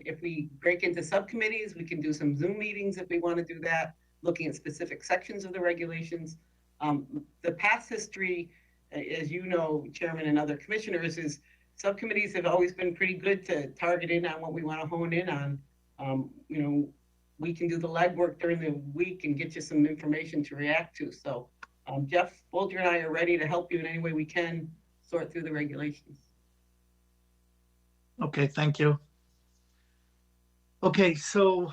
if we break into subcommittees, we can do some Zoom meetings if we want to do that, looking at specific sections of the regulations. The past history, as you know, Chairman and other commissioners, is subcommittees have always been pretty good to target in on what we want to hone in on. You know, we can do the legwork during the week and get you some information to react to. So Jeff Bolger and I are ready to help you in any way we can sort through the regulations. Okay, thank you. Okay, so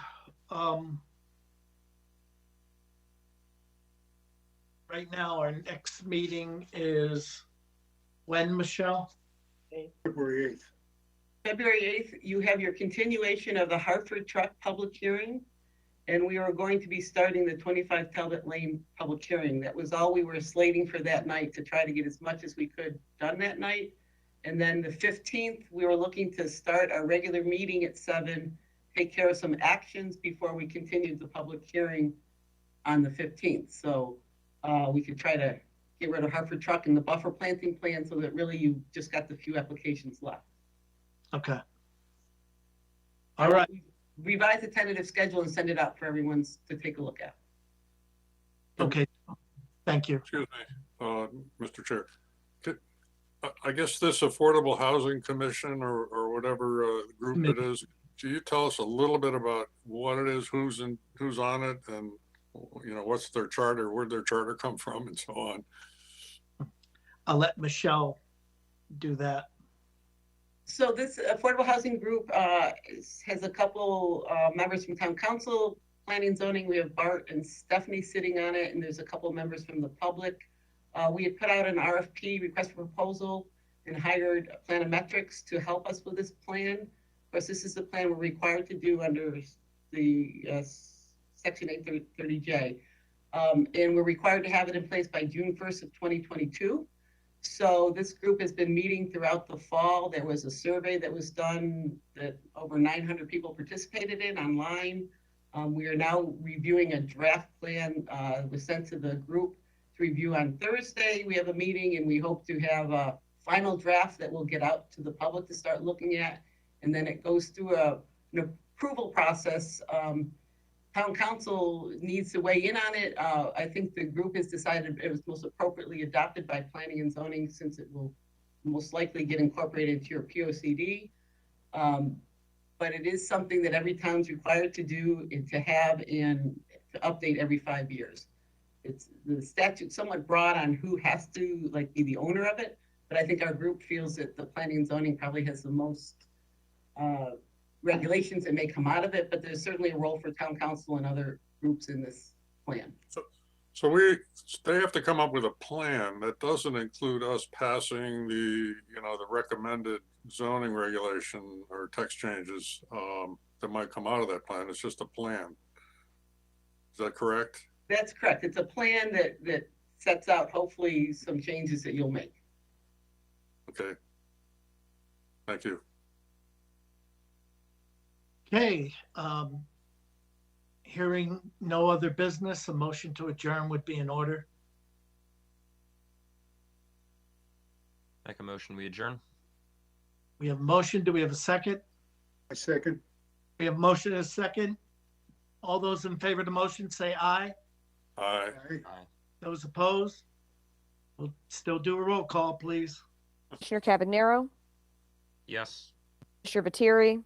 right now our next meeting is when, Michelle? February 8th. February 8th, you have your continuation of the Hartford truck public hearing, and we are going to be starting the 25 Talbot Lane public hearing. That was all we were slating for that night, to try to get as much as we could done that night. And then the 15th, we were looking to start our regular meeting at 7, take care of some actions before we continued the public hearing on the 15th. So we could try to get rid of Hartford truck and the buffer planting plan so that really you just got the few applications left. Okay. All right. Revise the tentative schedule and send it out for everyone to take a look at. Okay. Thank you. Excuse me, Mr. Chair. I guess this Affordable Housing Commission or whatever group it is, can you tell us a little bit about what it is, who's on it, and you know, what's their charter, where'd their charter come from, and so on? I'll let Michelle do that. So this affordable housing group has a couple members from town council, planning and zoning. We have Bart and Stephanie sitting on it, and there's a couple members from the public. We had put out an RFP, request for proposal, and hired Planometrics to help us with this plan. Of course, this is the plan we're required to do under the Section 830J. And we're required to have it in place by June 1st of 2022. So this group has been meeting throughout the fall. There was a survey that was done that over 900 people participated in online. We are now reviewing a draft plan, was sent to the group to review on Thursday. We have a meeting and we hope to have a final draft that will get out to the public to start looking at. And then it goes through an approval process. Town council needs to weigh in on it. I think the group has decided it was most appropriately adopted by planning and zoning since it will most likely get incorporated into your POCD. But it is something that every town's required to do and to have and to update every 5 years. It's the statute somewhat broad on who has to be the owner of it, but I think our group feels that the planning and zoning probably has the most regulations that may come out of it, but there's certainly a role for town council and other groups in this plan. So they have to come up with a plan that doesn't include us passing the recommended zoning regulation or text changes that might come out of that plan. It's just a plan. Is that correct? That's correct. It's a plan that sets out hopefully some changes that you'll make. Okay. Thank you. Okay, hearing no other business, a motion to adjourn would be in order. Make a motion, we adjourn. We have a motion. Do we have a second? I second. We have a motion and a second. All those in favor of the motion say aye. Aye. Aye. Those opposed? We'll still do a roll call, please. Commissioner Cavagnaro, Yes. Commissioner Viteri,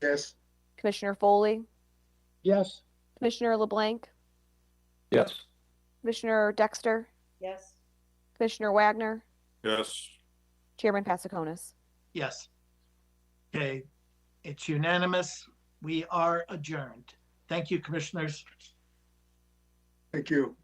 Yes. Commissioner Foley, Yes. Commissioner LeBlanc, Yes. Commissioner Dexter, Yes. Commissioner Wagner, Yes. Chairman Pasakonis. Yes. Okay, it's unanimous. We are adjourned. Thank you, commissioners. Thank you.